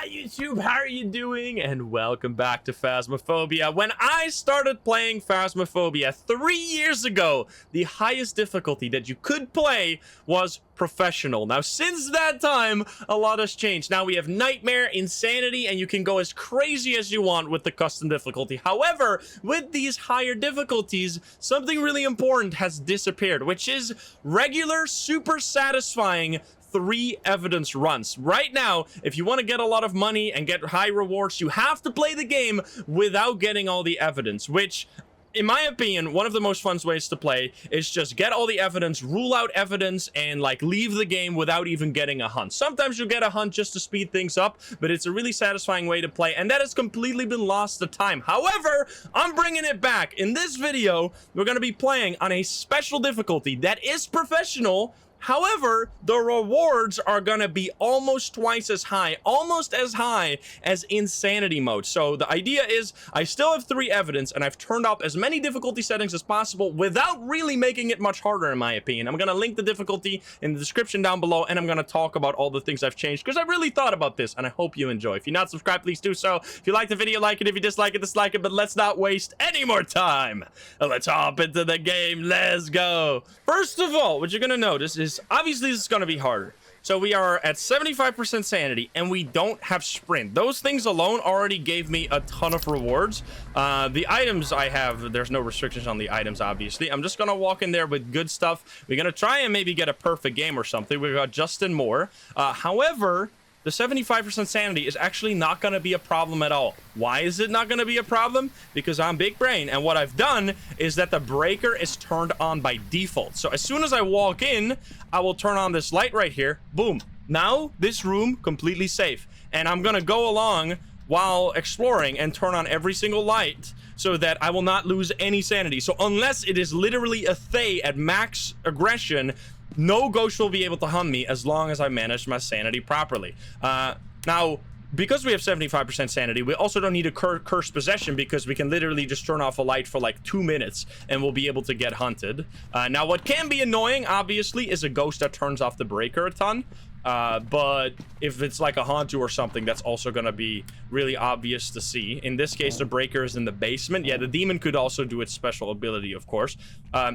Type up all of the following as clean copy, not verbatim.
YouTube, how are you doing? And welcome back to Phasmophobia. When I started playing Phasmophobia 3 years ago, the highest difficulty that you could play was professional. Now, since that time, a lot has changed. Now we have Nightmare, Insanity, and you can go as crazy as you want with the custom difficulty. However, with these higher difficulties, something really important has disappeared, which is regular, super satisfying 3 evidence runs. Right now, if you want to get a lot of money and get high rewards, you have to play the game without getting all the evidence, which, in my opinion, one of the most fun ways to play is just get all the evidence, rule out evidence, and like leave the game without even getting a hunt. Sometimes you'll get a hunt just to speed things up, but it's a really satisfying way to play, and that has completely been lost to time. However, I'm bringing it back. In this video, we're going to be playing on a special difficulty that is professional. However, the rewards are going to be almost twice as high, almost as high as Insanity mode. So the idea is I still have 3 evidence, and I've turned up as many difficulty settings as possible without really making it much harder, in my opinion. I'm going to link the difficulty in the description down below, and I'm going to talk about all the things I've changed because I really thought about this, and I hope you enjoy. If you're not subscribed, please do so. If you like the video, like it. If you dislike it, dislike it. But let's not waste any more time. Let's hop into the game. Let's go. First of all, what you're going to notice is obviously this is going to be harder. So we are at 75% sanity and we don't have sprint. Those things alone already gave me a ton of rewards. The items I have, there's no restrictions on the items, obviously. I'm just going to walk in there with good stuff. We're going to try and maybe get a perfect game or something. We've got Justin Moore. However, the 75% sanity is actually not going to be a problem at all. Why is it not going to be a problem? Because I'm big brain, and what I've done is that the breaker is turned on by default. So as soon as I walk in, I will turn on this light right here. Boom. Now this room completely safe, and I'm going to go along while exploring and turn on every single light so that I will not lose any sanity. So unless it is literally a Thay at max aggression, no ghost will be able to hunt me as long as I manage my sanity properly. Now, because we have 75% sanity, we also don't need a curse possession because we can literally just turn off a light for like 2 minutes and we'll be able to get hunted. Now, what can be annoying, obviously, is a ghost that turns off the breaker a ton. But if it's like a Hantu or something, that's also going to be really obvious to see. In this case, the breaker is in the basement. Yeah, the demon could also do its special ability, of course.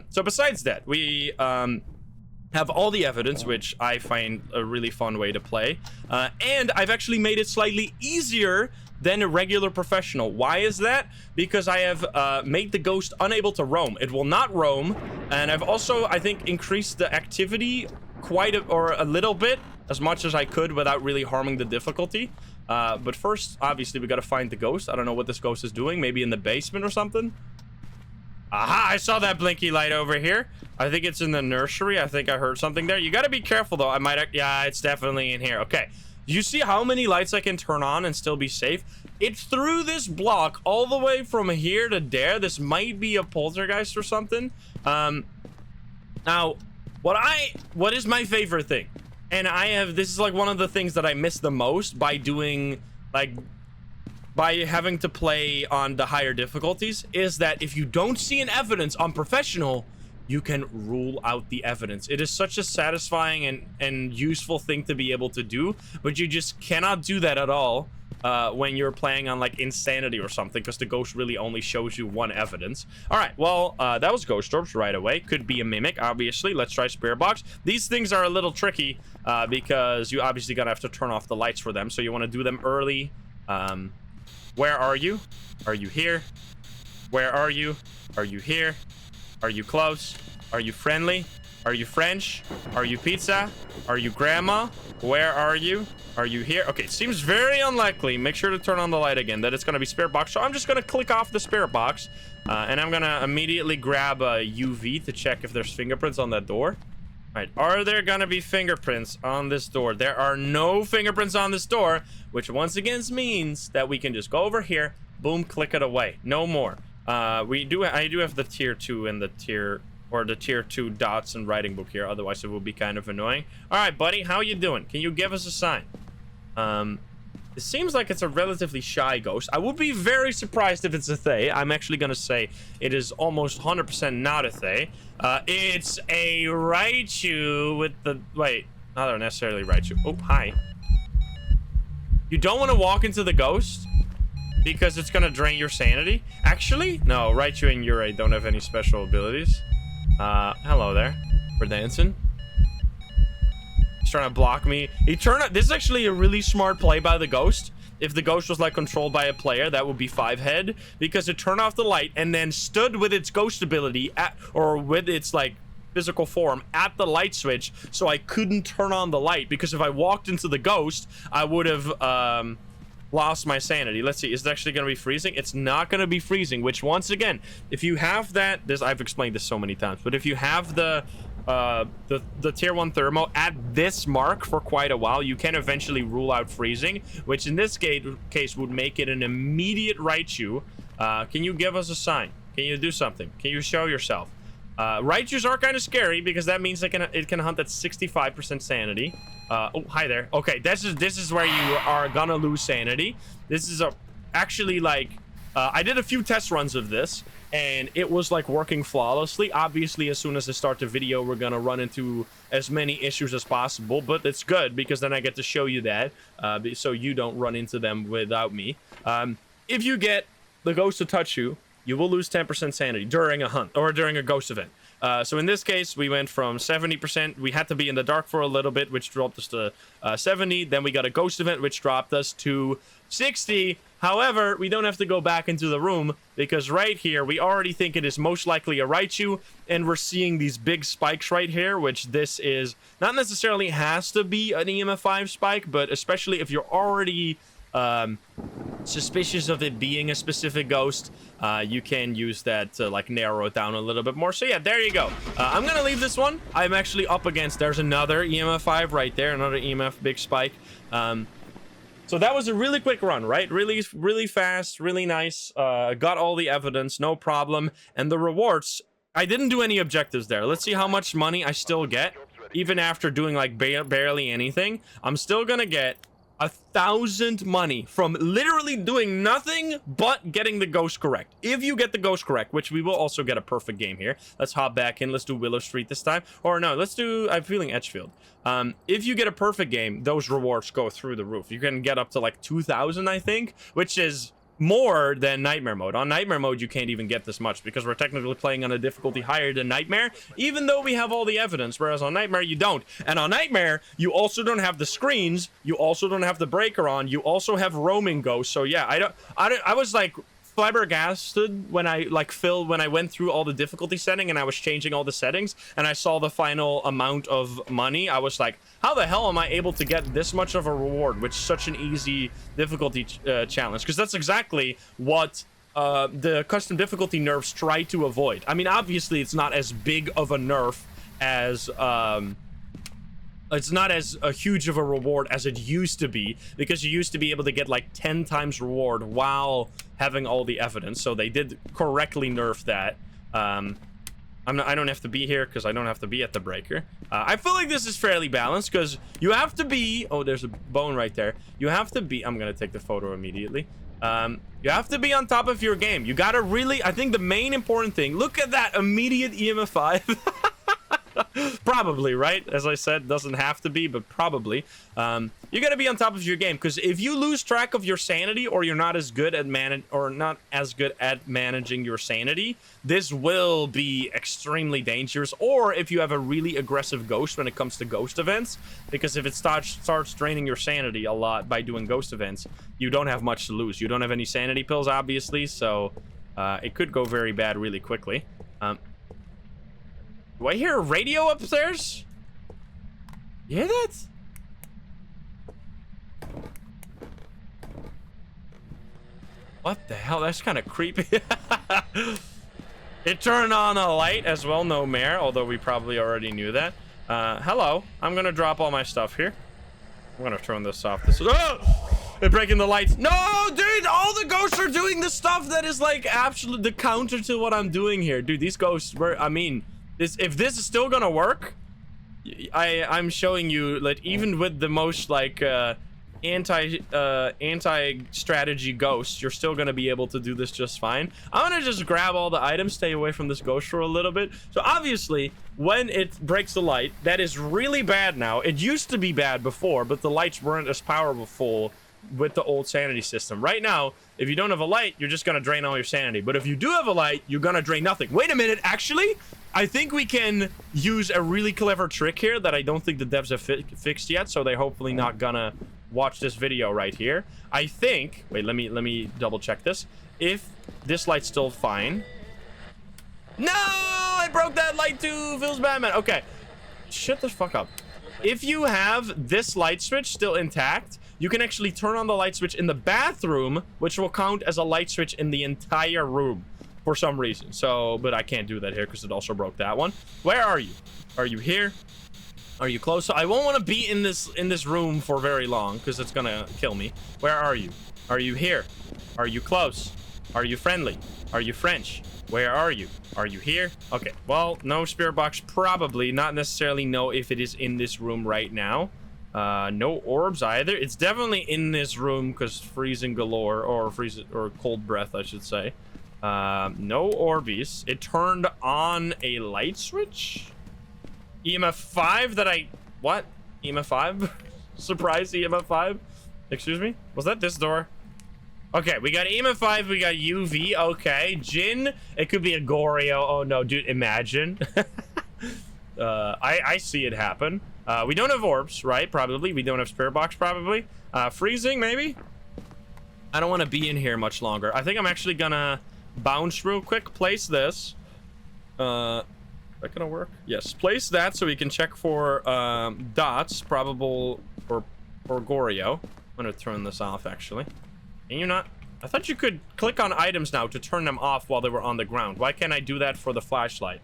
So besides that, we have all the evidence, which I find a really fun way to play. And I've actually made it slightly easier than a regular professional. Why is that? Because I have made the ghost unable to roam. It will not roam. And I've also, I think, increased the activity quite a little bit, as much as I could without really harming the difficulty. But first, obviously, we got to find the ghost. I don't know what this ghost is doing. Maybe in the basement or something. Aha, I saw that blinky light over here. I think it's in the nursery. I think I heard something there. You got to be careful, though. Yeah, it's definitely in here. Okay. You see how many lights I can turn on and still be safe? It's through this block all the way from here to there. This might be a poltergeist or something. Now, what is my favorite thing? And this is like one of the things that I miss the most by doing, like, by having to play on the higher difficulties, is that if you don't see an evidence on professional, you can rule out the evidence. It is such a satisfying and useful thing to be able to do, but you just cannot do that at all when you're playing on like Insanity or something, because the ghost really only shows you 1 evidence. All right, well, that was ghost orbs right away. Could be a mimic, obviously. Let's try spirit box. These things are a little tricky because you obviously gonna have to turn off the lights for them, so you want to do them early. Where are you? Are you here? Where are you? Are you here? Are you close? Are you friendly? Are you French? Are you pizza? Are you grandma? Where are you? Are you here? Okay, seems very unlikely. Make sure to turn on the light again, that it's going to be spirit box. So I'm just going to click off the spirit box, and I'm going to immediately grab a UV to check if there's fingerprints on that door. All right, are there gonna be fingerprints on this door? There are no fingerprints on this door, which once again means that we can just go over here, boom, click it away. No more. I do have the tier 2 and the tier 2 dots and writing book here, otherwise it will be kind of annoying. All right, buddy, how you doing? Can you give us a sign? It seems like it's a relatively shy ghost. I would be very surprised if it's a Thay. I'm actually gonna say it is almost 100% not a Thay. It's a Raichu with the... Wait, not necessarily Raichu. Oh, hi. You don't want to walk into the ghost because it's going to drain your sanity. Actually, no, Raichu and Urei don't have any special abilities. Hello there. We're dancing. He's trying to block me. This is actually a really smart play by the ghost. If the ghost was like controlled by a player, that would be 5-head, because it turned off the light and then stood with its ghost ability or with its like physical form at the light switch, so I couldn't turn on the light, because if I walked into the ghost, I would have lost my sanity. Let's see, is it actually going to be freezing? It's not going to be freezing, which once again, if you have that, I've explained this so many times, but if you have the tier 1 thermo at this mark for quite a while, you can eventually rule out freezing, which in this case would make it an immediate Raichu. Can you give us a sign? Can you do something? Can you show yourself? Raichus are kind of scary because that means it can hunt at 65% sanity. Oh, hi there. Okay, this is where you are gonna lose sanity. This is actually like I did a few test runs of this, and it was like working flawlessly. Obviously, as soon as I start the video, we're gonna run into as many issues as possible, but it's good because then I get to show you that, so you don't run into them without me. If you get the ghost to touch you, you will lose 10% sanity during a hunt or during a ghost event. So in this case, we went from 70%. We had to be in the dark for a little bit, which dropped us to 70. Then we got a ghost event, which dropped us to 60. However, we don't have to go back into the room because right here, we already think it is most likely a Raichu. And we're seeing these big spikes right here, which this is not necessarily has to be an EMF5 spike, but especially if you're already suspicious of it being a specific ghost, you can use that to like narrow it down a little bit more. So yeah, there you go. I'm gonna leave this one. I'm actually up against, there's another EMF5 right there, another EMF big spike. So that was a really quick run, right? Really fast, really nice. Got all the evidence, no problem. And the rewards, I didn't do any objectives there. Let's see how much money I still get. Even after doing like barely anything, I'm still gonna get 1,000 money from literally doing nothing but getting the ghost correct. If you get the ghost correct, which we will also get a perfect game here. Let's hop back in. Let's do Willow Street this time. Or no, let's do, I'm feeling Edgefield. If you get a perfect game, those rewards go through the roof. You can get up to like 2,000, I think, which is more than Nightmare mode. On Nightmare mode, you can't even get this much because we're technically playing on a difficulty higher than Nightmare, even though we have all the evidence, whereas on Nightmare, you don't. And on Nightmare, you also don't have the screens, you also don't have the breaker on, you also have roaming ghosts. So yeah, I was like flabbergasted when I went through all the difficulty setting and I was changing all the settings and I saw the final amount of money. I was like, how the hell am I able to get this much of a reward with such an easy difficulty challenge? Because that's exactly what the custom difficulty nerfs try to avoid. I mean, obviously it's not as big of a nerf as it's not as huge of a reward as it used to be, because you used to be able to get like 10 times reward while having all the evidence. So they did correctly nerf that. I don't have to be here because I don't have to be at the breaker. I feel like this is fairly balanced because you have to be, oh, there's a bone right there. You have to be, I'm gonna take the photo immediately. You have to be on top of your game. You gotta really, I think the main important thing, look at that immediate EMF5. Probably, right? As I said, doesn't have to be, but probably. You gotta be on top of your game, because if you lose track of your sanity, or you're not as good at managing your sanity, this will be extremely dangerous. Or if you have a really aggressive ghost when it comes to ghost events, because if it starts draining your sanity a lot by doing ghost events, you don't have much to lose. You don't have any sanity pills, obviously, so it could go very bad really quickly. Do I hear a radio upstairs? You hear that? What the hell? That's kind of creepy. It turned on a light as well. No mare, although we probably already knew that. Hello. I'm going to drop all my stuff here. I'm going to turn this off. They're breaking the lights. No, dude, all the ghosts are doing the stuff that is like absolute the counter to what I'm doing here. Dude, these ghosts were, I mean... If this is still gonna work, I'm showing you that even with the most like anti-strategy ghosts, you're still gonna be able to do this just fine. I'm gonna just grab all the items, stay away from this ghost for a little bit. So obviously, when it breaks the light, that is really bad now. It used to be bad before, but the lights weren't as powerful with the old sanity system. Right now, if you don't have a light, you're just gonna drain all your sanity. But if you do have a light, you're gonna drain nothing. Wait a minute, actually, I think we can use a really clever trick here that I don't think the devs have fixed yet, so they're hopefully not gonna watch this video right here. I think, wait, let me double check this. If this light's still fine. No, I broke that light too, feels bad, man. Okay, shut the fuck up. If you have this light switch still intact, you can actually turn on the light switch in the bathroom, which will count as a light switch in the entire room for some reason. So, but I can't do that here because it also broke that one. Where are you? Are you here? Are you close? So I won't want to be in this room for very long because it's gonna kill me. Where are you? Are you here? Are you close? Are you friendly? Are you French? Where are you? Are you here? Okay, well, no spirit box, probably. Not necessarily know if it is in this room right now. No orbs either. It's definitely in this room because freezing galore, or cold breath, I should say. No Orbeez. It turned on a light switch. EMF 5 that I... What? EMF 5? Surprise EMF 5? Excuse me? Was that this door? Okay, we got EMF 5, we got UV, okay. Jinn, it could be a Goryo. Oh no, dude, imagine. I see it happen. We don't have orbs, right? Probably. We don't have spirit box, probably. Freezing, maybe? I don't want to be in here much longer. I think I'm actually gonna bounce real quick. Place this. Is that gonna work? Yes. Place that so we can check for dots, probable, or Goryo. I'm gonna turn this off, actually. Can you not? I thought you could click on items now to turn them off while they were on the ground. Why can't I do that for the flashlight?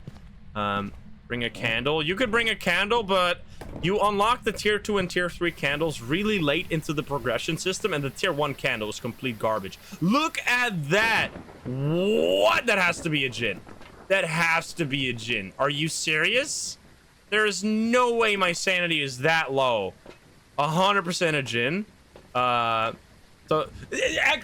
Bring a candle. You could bring a candle, but you unlock the tier 2 and tier 3 candles really late into the progression system, and the tier 1 candle is complete garbage. Look at that. What? That has to be a Jinn. That has to be a Jinn. Are you serious? There is no way my sanity is that low. 100% a Jinn. So,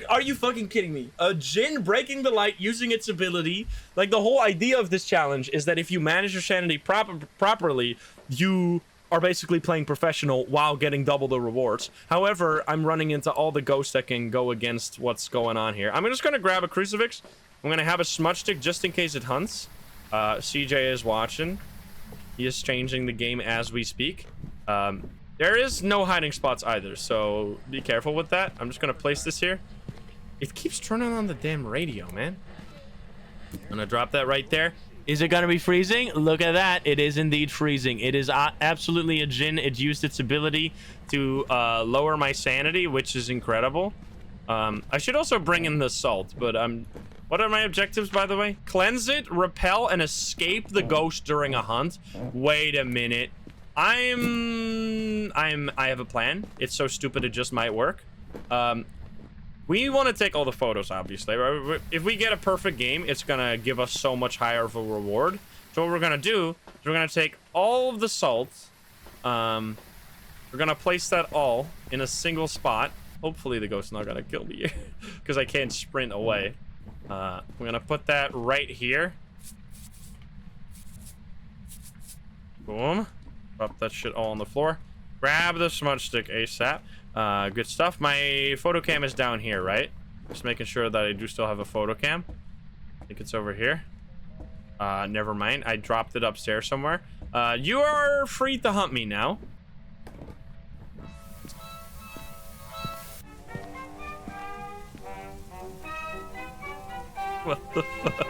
are you fucking kidding me? A Jinn breaking the light using its ability. Like, the whole idea of this challenge is that if you manage your sanity properly, you are basically playing professional while getting double the rewards. However, I'm running into all the ghosts that can go against what's going on here. I'm just gonna grab a crucifix. I'm gonna have a smudge stick just in case it hunts. CJ is watching. He is changing the game as we speak. There is no hiding spots either, so be careful with that. I'm just gonna place this here. It keeps turning on the damn radio, man. I'm gonna drop that right there. Is it gonna be freezing? Look at that. It is indeed freezing. It is absolutely a Jinn. It used its ability to lower my sanity, which is incredible. I should also bring in the salt, but what are my objectives, by the way? Cleanse it, repel, and escape the ghost during a hunt. Wait a minute. I have a plan. It's so stupid it just might work. We want to take all the photos, obviously. If we get a perfect game, it's gonna give us so much higher of a reward. So what we're gonna do is we're gonna take all of the salt. We're gonna place that all in a single spot. Hopefully the ghost's not gonna kill me because I can't sprint away. We're gonna put that right here. Boom. Drop that shit all on the floor. Grab the smudge stick ASAP. Good stuff. My photo cam is down here, right? Just making sure that I do still have a photo cam. I think it's over here. Never mind. I dropped it upstairs somewhere. You are free to hunt me now. What the fuck?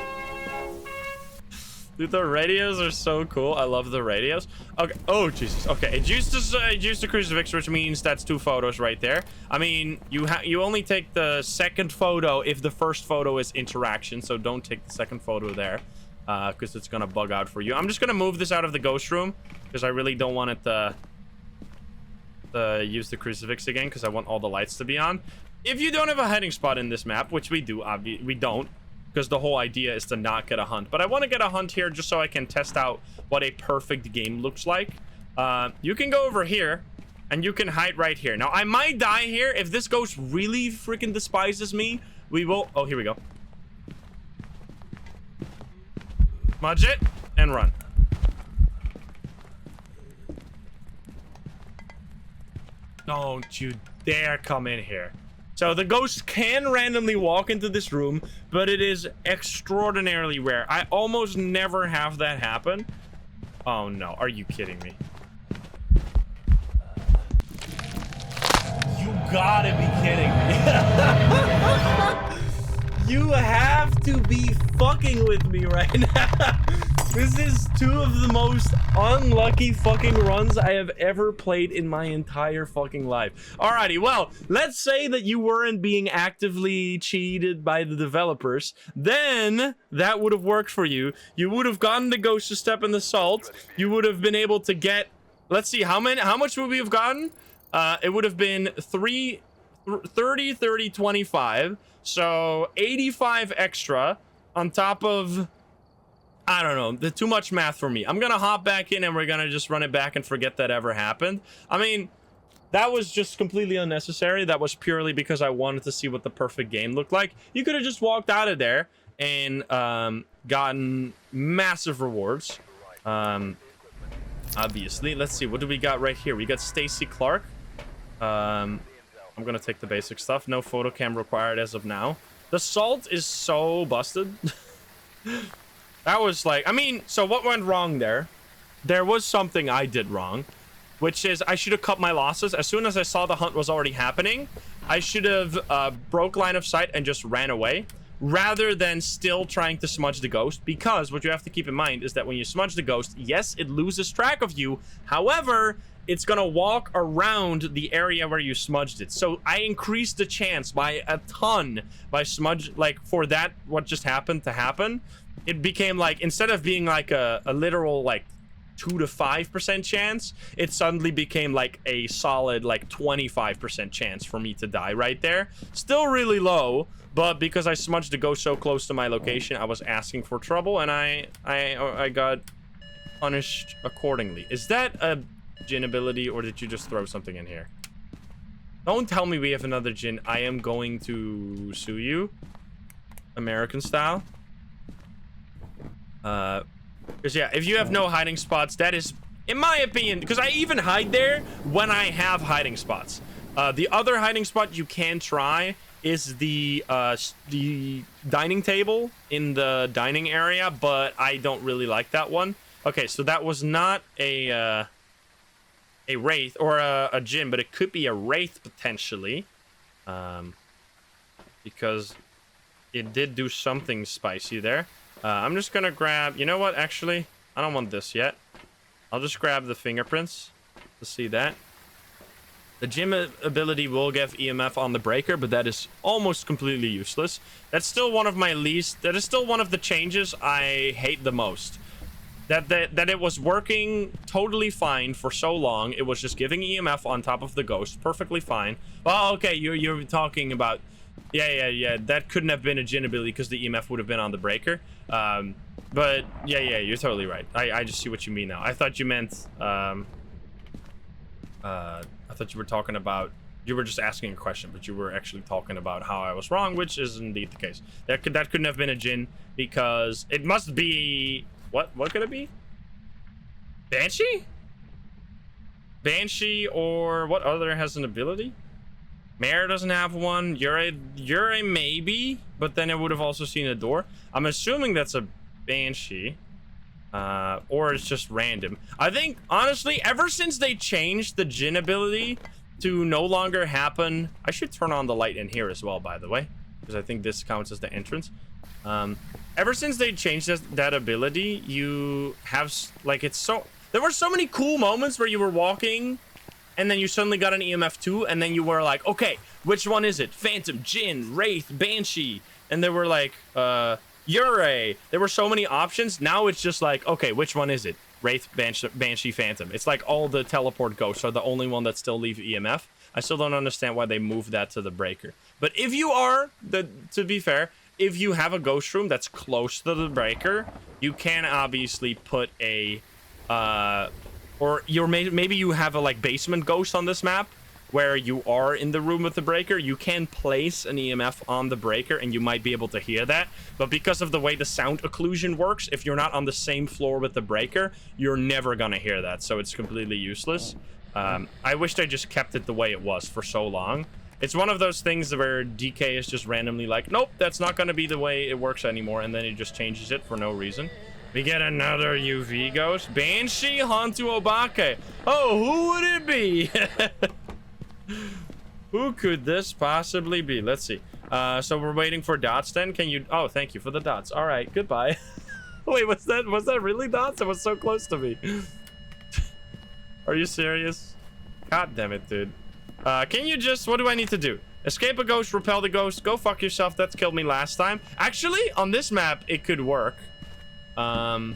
Dude, the radios are so cool. I love the radios. Okay. Oh, Jesus. Okay. It used the crucifix, which means that's 2 photos right there. I mean, you only take the second photo if the first photo is interaction, so don't take the second photo there, because it's gonna bug out for you. I'm just gonna move this out of the ghost room because I really don't want it to use the crucifix again because I want all the lights to be on. If you don't have a hiding spot in this map, which we do, we don't. Because the whole idea is to not get a hunt. But I want to get a hunt here just so I can test out what a perfect game looks like. You can go over here, and you can hide right here. Now, I might die here. If this ghost really freaking despises me, we will... Oh, here we go. Smudge it, and run. Don't you dare come in here. So the ghost can randomly walk into this room, but it is extraordinarily rare. I almost never have that happen. Oh no, are you kidding me? You gotta be kidding me. You have to be fucking with me right now. This is two of the most unlucky fucking runs I have ever played in my entire fucking life. Alrighty, well, let's say that you weren't being actively cheated by the developers. Then that would have worked for you. You would have gotten the ghost to step in the salt. You would have been able to get, let's see, how much would we have gotten? It would have been 30, 30, 25. So 85 extra on top of, I don't know, too much math for me. I'm gonna hop back in and we're gonna just run it back and forget that ever happened. I mean, that was just completely unnecessary. That was purely because I wanted to see what the perfect game looked like. You could have just walked out of there and gotten massive rewards. Obviously, let's see, what do we got right here? We got Stacy Clark. I'm gonna take the basic stuff. No photo cam required as of now. The salt is so busted. That was like, I mean, so what went wrong there? There was something I did wrong, which is I should have cut my losses. As soon as I saw the hunt was already happening, I should have broke line of sight and just ran away, rather than still trying to smudge the ghost. Because what you have to keep in mind is that when you smudge the ghost, yes, it loses track of you. However, it's gonna walk around the area where you smudged it. So I increased the chance by a ton by smudge, like for that, what just happened to happen. It became like, instead of being like a literal like 2 to 5% chance, it suddenly became like a solid like 25% chance for me to die right there. Still really low, but because I smudged the ghost so close to my location, I was asking for trouble, and I got punished accordingly. Is that a Jinn ability, or did you just throw something in here? Don't tell me we have another Jinn. I am going to sue you, American style. Because yeah, if you have no hiding spots, that is, in my opinion, because I even hide there when I have hiding spots. The other hiding spot you can try is the dining table in the dining area, but I don't really like that one. Okay, so that was not a wraith or a Jinn, but it could be a wraith potentially, because it did do something spicy there. I'm just gonna grab, you know what, actually, I don't want this yet. I'll just grab the fingerprints to see that. The Jinn ability will give EMF on the breaker, but that is almost completely useless. That's still one of my least, that is still one of the changes I hate the most. That it was working totally fine for so long. It was just giving EMF on top of the ghost, perfectly fine. Well, okay, you're talking about, yeah, that couldn't have been a Jinn ability because the EMF would have been on the breaker. But yeah, you're totally right. I just see what you mean now. I thought you meant, I thought you were talking about, you were just asking a question, but you were actually talking about how I was wrong, which is indeed the case. That couldn't have been a Jinn because it must be, what could it be? Banshee? Banshee, or what other has an ability? Mare doesn't have one. You're a maybe, but then it would have also seen a door. I'm assuming that's a Banshee, or it's just random. I think, honestly, ever since they changed the Jinn ability to no longer happen, I should turn on the light in here as well, by the way, because I think this counts as the entrance. Ever since they changed that ability, you have, like, it's so, there were so many cool moments where you were walking and then you suddenly got an EMF 2, and then you were like, okay, which one is it? Phantom, Jinn, Wraith, Banshee. And there were like, Ure. There were so many options. Now it's just like, okay, which one is it? Wraith, Banshee, Phantom. It's like all the teleport ghosts are the only one that still leave EMF. I still don't understand why they moved that to the breaker. But if you are, to be fair, if you have a ghost room that's close to the breaker, you can obviously put a, or maybe you have a like basement ghost on this map where you are in the room with the breaker. You can place an EMF on the breaker and you might be able to hear that. But because of the way the sound occlusion works, if you're not on the same floor with the breaker, you're never gonna hear that. So it's completely useless. I wished I just kept it the way it was for so long. It's one of those things where DK is just randomly like, nope, that's not going to be the way it works anymore, and then it just changes it for no reason. We get another UV ghost. Banshee Hantu Obake. Oh, who would it be? Who could this possibly be? Let's see. So we're waiting for dots then. Can you... Oh, thank you for the dots. All right, goodbye. Wait, was that really dots? It was so close to me. Are you serious? God damn it, dude. Can you just... What do I need to do? Escape a ghost, repel the ghost. Go fuck yourself. That's killed me last time. Actually, on this map, it could work. I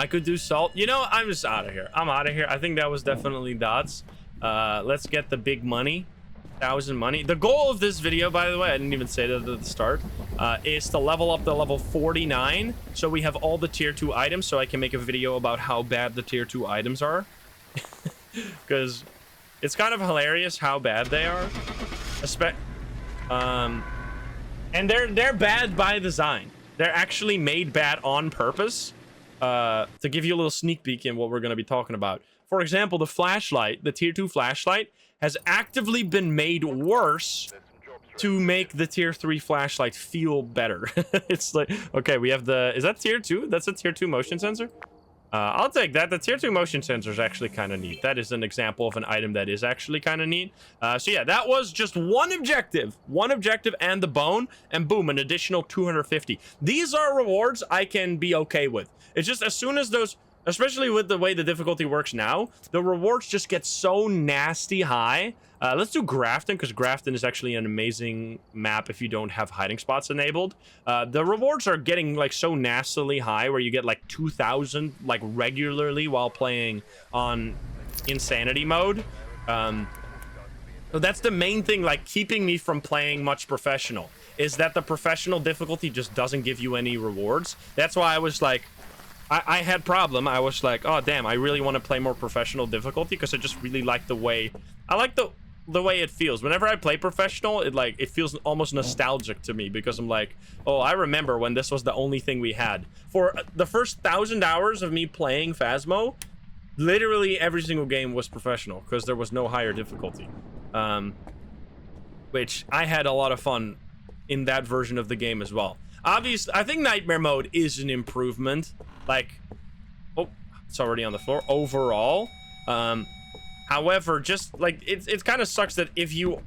could do salt. You know, I'm just out of here. I'm out of here. I think that was definitely dots. Let's get the big money. 1,000 money. The goal of this video, by the way, I didn't even say that at the start, is to level up to level 49. So we have all the tier 2 items, so I can make a video about how bad the tier 2 items are. Because it's kind of hilarious how bad they are. And they're bad by design. They're actually made bad on purpose. To give you a little sneak peek in what we're going to be talking about. For example, the flashlight, the tier 2 flashlight, has actively been made worse to make the tier 3 flashlight feel better. It's like, okay, we have the... Is that tier 2? That's a tier 2 motion sensor? I'll take that. The tier 2 motion sensor is actually kind of neat. That is an example of an item that is actually kind of neat. So yeah, that was just one objective and the bone, and boom, an additional 250. These are rewards I can be okay with. It's just as soon as those, especially with the way the difficulty works now, the rewards just get so nasty high. Let's do Grafton, because Grafton is actually an amazing map if you don't have hiding spots enabled. The rewards are getting like so nastily high where you get like 2,000 like regularly while playing on insanity mode. So that's the main thing, like keeping me from playing much professional, is that the professional difficulty just doesn't give you any rewards. That's why I was like, I had problem. I was like, oh damn, I really want to play more professional difficulty because I just really like the way, I like the way it feels. Whenever I play professional, it feels almost nostalgic to me, because I'm like, oh, I remember when this was the only thing we had. For the first 1,000 hours of me playing Phasmo, literally every single game was professional because there was no higher difficulty. Which I had a lot of fun in that version of the game as well. Obviously, I think Nightmare Mode is an improvement. Like, oh, it's already on the floor. Overall, however, just like it kind of sucks that if you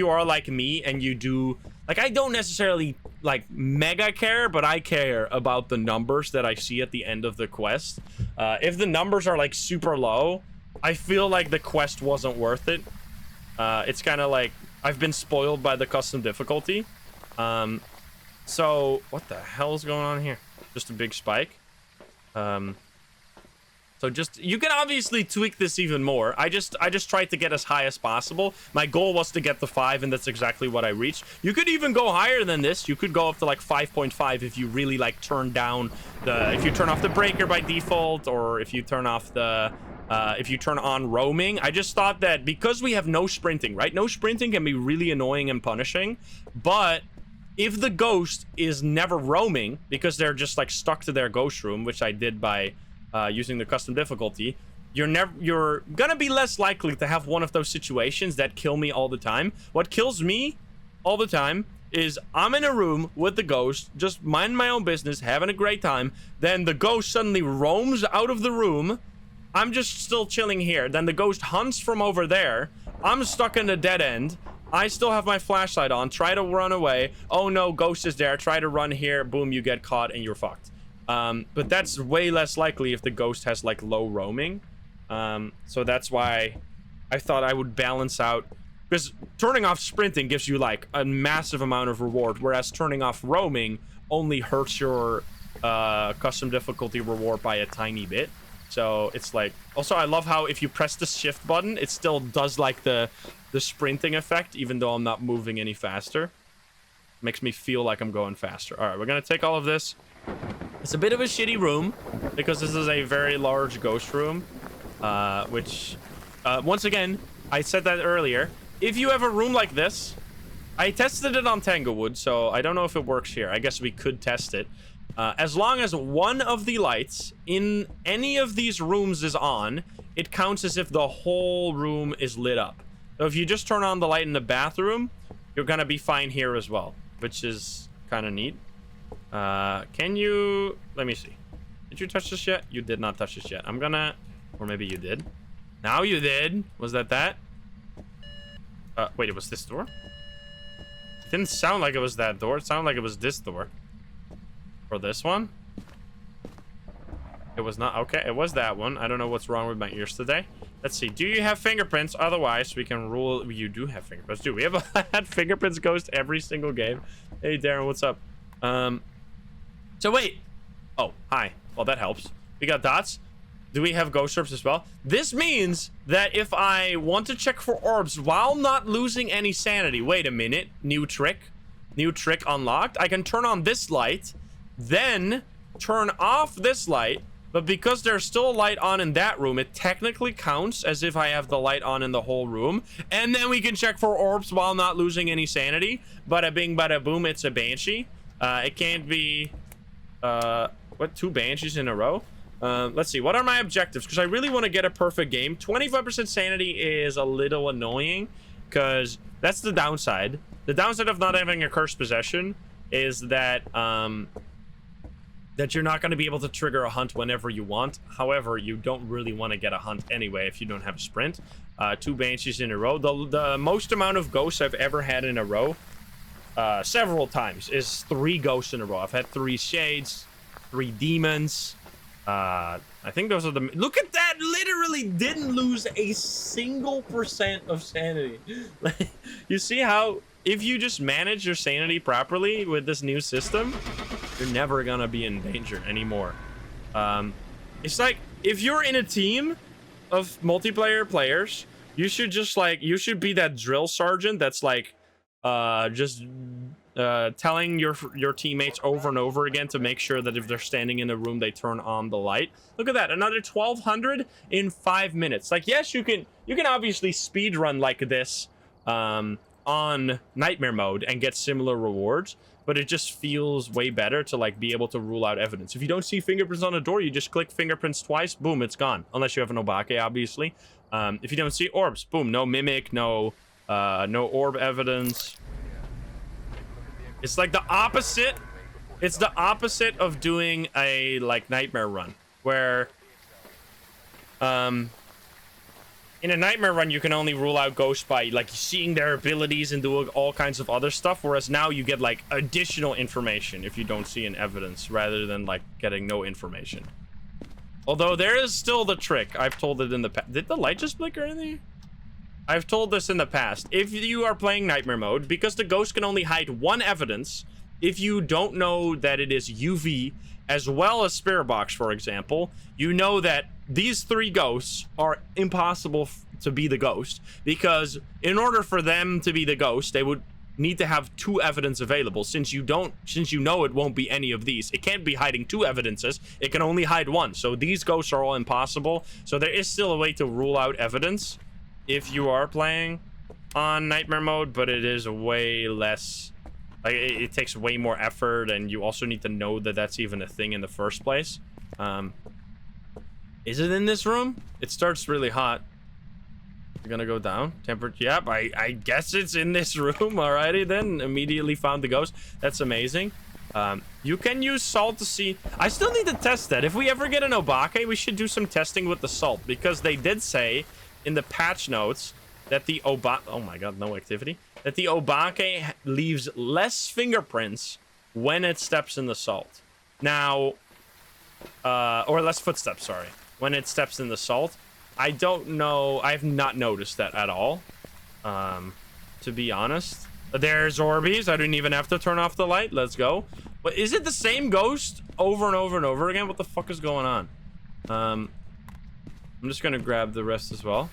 are like me and you do, like, I don't necessarily like mega care, but I care about the numbers that I see at the end of the quest. If the numbers are like super low, I feel like the quest wasn't worth it. It's kind of like I've been spoiled by the custom difficulty. So what the hell is going on here? Just a big spike. So just, you can obviously tweak this even more. I just tried to get as high as possible. My goal was to get the 5, and that's exactly what I reached. You could even go higher than this. You could go up to like 5.5 if you really like turn down the, if you turn off the breaker by default, or if you turn off the if you turn on roaming. I just thought that because we have no sprinting, right? No sprinting can be really annoying and punishing, but if the ghost is never roaming because they're just like stuck to their ghost room, which I did by using the custom difficulty, you're gonna be less likely to have one of those situations that kill me all the time. What kills me all the time is I'm in a room with the ghost, just minding my own business, having a great time. Then the ghost suddenly roams out of the room. I'm just still chilling here. Then the ghost hunts from over there. I'm stuck in a dead end. I still have my flashlight on, try to run away. Oh no, ghost is there. Try to run here. Boom, you get caught and you're fucked. But that's way less likely if the ghost has like low roaming. So that's why I thought I would balance out, because turning off sprinting gives you like a massive amount of reward, whereas turning off roaming only hurts your custom difficulty reward by a tiny bit. So it's like, also I love how if you press the shift button, it still does like the sprinting effect, even though I'm not moving any faster. Makes me feel like I'm going faster. All right, we're gonna take all of this. It's a bit of a shitty room because this is a very large ghost room, which once again, I said that earlier, if you have a room like this, I tested it on Tanglewood, so I don't know if it works here. I guess we could test it. As long as one of the lights in any of these rooms is on, it counts as if the whole room is lit up. So if you just turn on the light in the bathroom, you're gonna be fine here as well, which is kind of neat. Can you... Let me see. Did you touch this yet? You did not touch this yet. I'm gonna... Or maybe you did. Now you did. Was that? Wait, it was this door? It didn't sound like it was that door. It sounded like it was this door. Or this one? It was not. Okay, it was that one. I don't know what's wrong with my ears today. Let's see. Do you have fingerprints? Otherwise, we can rule... You do have fingerprints. Dude, we have had fingerprints ghost every single game. Hey, Darren, what's up? So wait. Oh, hi. Well, that helps. We got dots. Do we have ghost orbs as well? This means that if I want to check for orbs while not losing any sanity... Wait a minute. New trick. New trick unlocked. I can turn on this light, then turn off this light, but because there's still a light on in that room, it technically counts as if I have the light on in the whole room. And then we can check for orbs while not losing any sanity. Bada bing, bada boom, it's a banshee. It can't be... What, 2 banshees in a row? Let's see. What are my objectives? Because I really want to get a perfect game. 25% sanity is a little annoying because that's the downside. The downside of not having a cursed possession is that that you're not going to be able to trigger a hunt whenever you want. However, you don't really want to get a hunt anyway if you don't have a sprint. 2 banshees in a row. The most amount of ghosts I've ever had in a row, several times, is 3 ghosts in a row. I've had 3 shades, 3 demons. I think those are the... Look at that! Literally didn't lose a single % of sanity. You see how if you just manage your sanity properly with this new system, you're never gonna be in danger anymore. It's like if you're in a team of multiplayer players, you should just like... You should be that drill sergeant that's like just telling your teammates over and over again to make sure that if they're standing in a room, they turn on the light. Look at that, another 1200 in 5 minutes. Like, yes, you can obviously speed run like this on nightmare mode and get similar rewards, but it just feels way better to like be able to rule out evidence. If you don't see fingerprints on a door, you just click fingerprints twice, boom, it's gone. Unless you have an obake, obviously. If you don't see orbs, boom, no mimic, no orb evidence. It's like the opposite. It's the opposite of doing a like nightmare run, where in a nightmare run you can only rule out ghosts by like seeing their abilities and doing all kinds of other stuff, whereas now you get like additional information if you don't see an evidence rather than like getting no information. Although there is still the trick. I've told it in the past. Did the light just flicker in there? I've told this in the past. If you are playing nightmare mode, because the ghost can only hide 1 evidence, if you don't know that it is UV as well as spirit box, for example, you know that these 3 ghosts are impossible to be the ghost, because in order for them to be the ghost, they would need to have 2 evidence available. Since you know it won't be any of these, it can't be hiding 2 evidences, it can only hide 1. So these ghosts are all impossible. So there is still a way to rule out evidence if you are playing on nightmare mode, but it is way less, like it takes way more effort, and you also need to know that that's even a thing in the first place. Is it in this room? It starts really hot. You're gonna go down. Temperature. Yep, I guess it's in this room. Alrighty then. Immediately found the ghost. That's amazing. You can use salt to see. I still need to test that. If we ever get an obake, we should do some testing with the salt, because they did say in the patch notes that the oh my god, no activity, that the obake leaves less fingerprints when it steps in the salt. Now or less footsteps, sorry, when it steps in the salt. I don't know, I've not noticed that at all, to be honest. There's Orbeez. I didn't even have to turn off the light. Let's go. But is it the same ghost over and over and over again? What the fuck is going on? I'm just gonna grab the rest as well.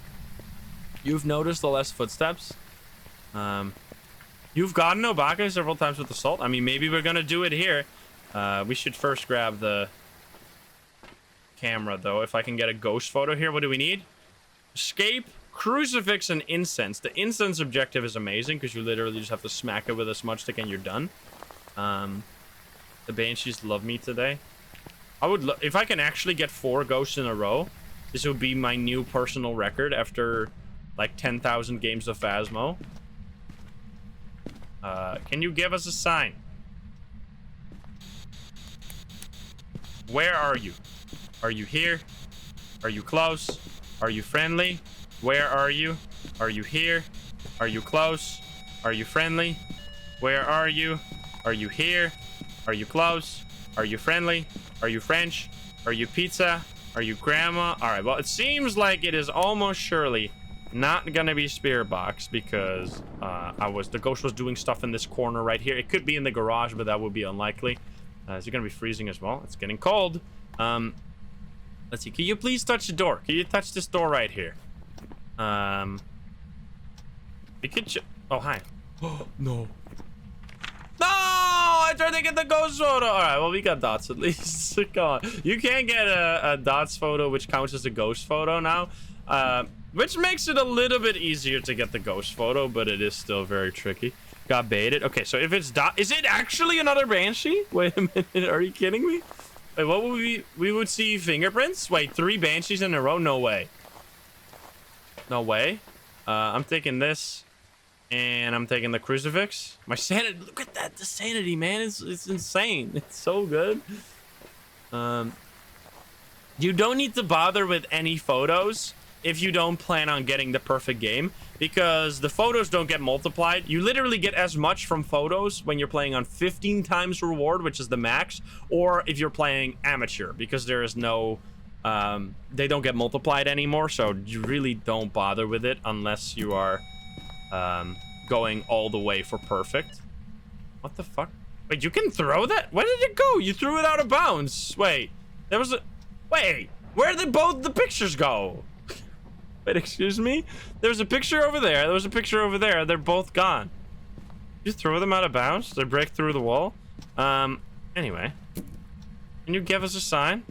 You've noticed the less footsteps. You've gotten obake several times with the salt. I mean, maybe we're gonna do it here. We should first grab the camera, though. If I can get a ghost photo here. What do we need? Escape, crucifix, and incense. The incense objective is amazing because you literally just have to smack it with a smudge stick and you're done. The Banshees love me today. I would if I can actually get 4 ghosts in a row, this would be my new personal record after like 10,000 games of Phasmo. Can you give us a sign? Where are you? Are you here? Are you close? Are you friendly? Where are you? Are you here? Are you close? Are you friendly? Where are you? Are you here? Are you close? Are you friendly? Are you French? Are you pizza? Are you grandma? All right, well, it seems like it is almost surely not gonna be Spirit Box because the ghost was doing stuff in this corner right here. It could be in the garage, but that would be unlikely. Is it gonna be freezing as well? It's getting cold. Let's see. Can you please touch the door? Can you touch this door right here? We could. Oh, hi. Oh no. No! I tried to get the ghost photo. All right. Well, we got dots at least. Come on. You can't get a dots photo, which counts as a ghost photo now. Which makes it a little bit easier to get the ghost photo, but it is still very tricky. Got baited. Okay, so if it's dot, is it actually another Banshee? Wait a minute. Are you kidding me? Wait, what would we would see fingerprints? Wait, 3 Banshees in a row? No way. No way. I'm taking this, and I'm taking the crucifix. My sanity. Look at that. The sanity, man. It's insane. It's so good. You don't need to bother with any photos if you don't plan on getting the perfect game, because the photos don't get multiplied. You literally get as much from photos when you're playing on 15 times reward, which is the max, or if you're playing amateur, because there is no they don't get multiplied anymore, so you really don't bother with it unless you are going all the way for perfect. What the fuck? Wait, you can throw that? Where did it go? You threw it out of bounds. Wait, there was a wait, where did both the pictures go? Wait, excuse me? There was a picture over there. There was a picture over there. They're both gone. You throw them out of bounds? They break through the wall? Anyway. Can you give us a sign?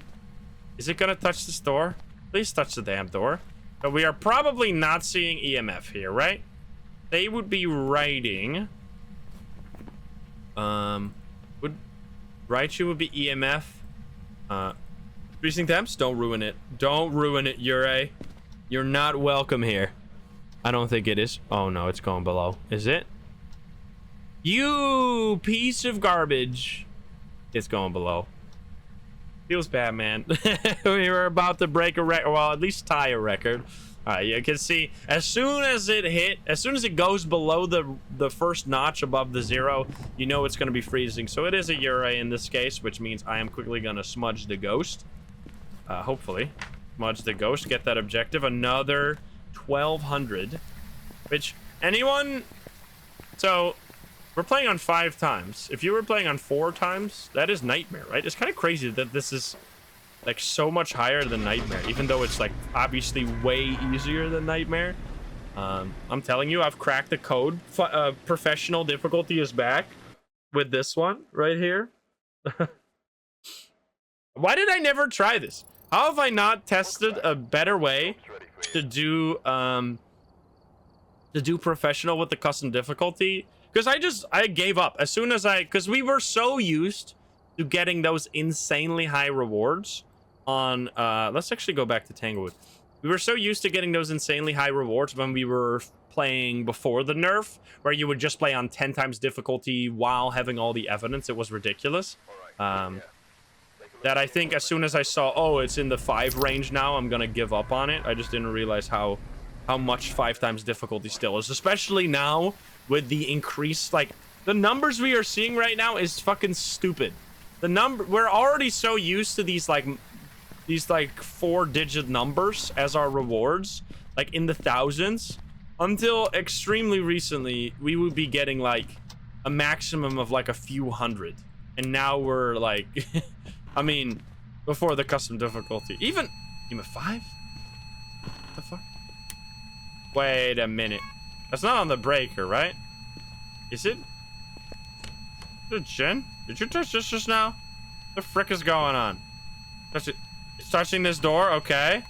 Is it gonna touch this door? Please touch the damn door. But we are probably not seeing EMF here, right? They would be writing... Raichu would be EMF. Freezing temps? Don't ruin it. Don't ruin it, Yurei. You're not welcome here. I don't think it is. Oh no, it's going below. Is it? You piece of garbage. It's going below. Feels bad, man. We were about to break a record. Well, at least tie a record. All right, you can see as soon as it goes below the first notch above the 0, you know it's going to be freezing. So it is a Yurei in this case, which means I am quickly going to smudge the ghost. Hopefully. Smudge the ghost, get that objective. Another 1200, which anyone, so we're playing on 5 times. If you were playing on 4 times, that is Nightmare, right? It's kind of crazy that this is like so much higher than Nightmare, even though it's like obviously way easier than Nightmare. I'm telling you, I've cracked the code. Professional difficulty is back with this one right here. Why did I never try this? How have I not tested a better way to do professional with the custom difficulty? Because I gave up as soon as because we were so used to getting those insanely high rewards on let's actually go back to Tanglewood. We were so used to getting those insanely high rewards when we were playing before the nerf, where you would just play on 10 times difficulty while having all the evidence. It was ridiculous. That I think as soon as I saw, oh, it's in the 5 range now, I'm gonna give up on it. I just didn't realize how much 5 times difficulty still is, especially now with the increase. Like the numbers we are seeing right now is fucking stupid. We're already so used to these 4-digit numbers as our rewards, like in the thousands, until extremely recently we would be getting like a maximum of like a few hundred, and now we're like I mean, before the custom difficulty. Even 5? What the fuck? Wait a minute. That's not on the breaker, right? Is it? Jen? Did you touch this just now? What the frick is going on? Touch it. It's touching this door? Okay.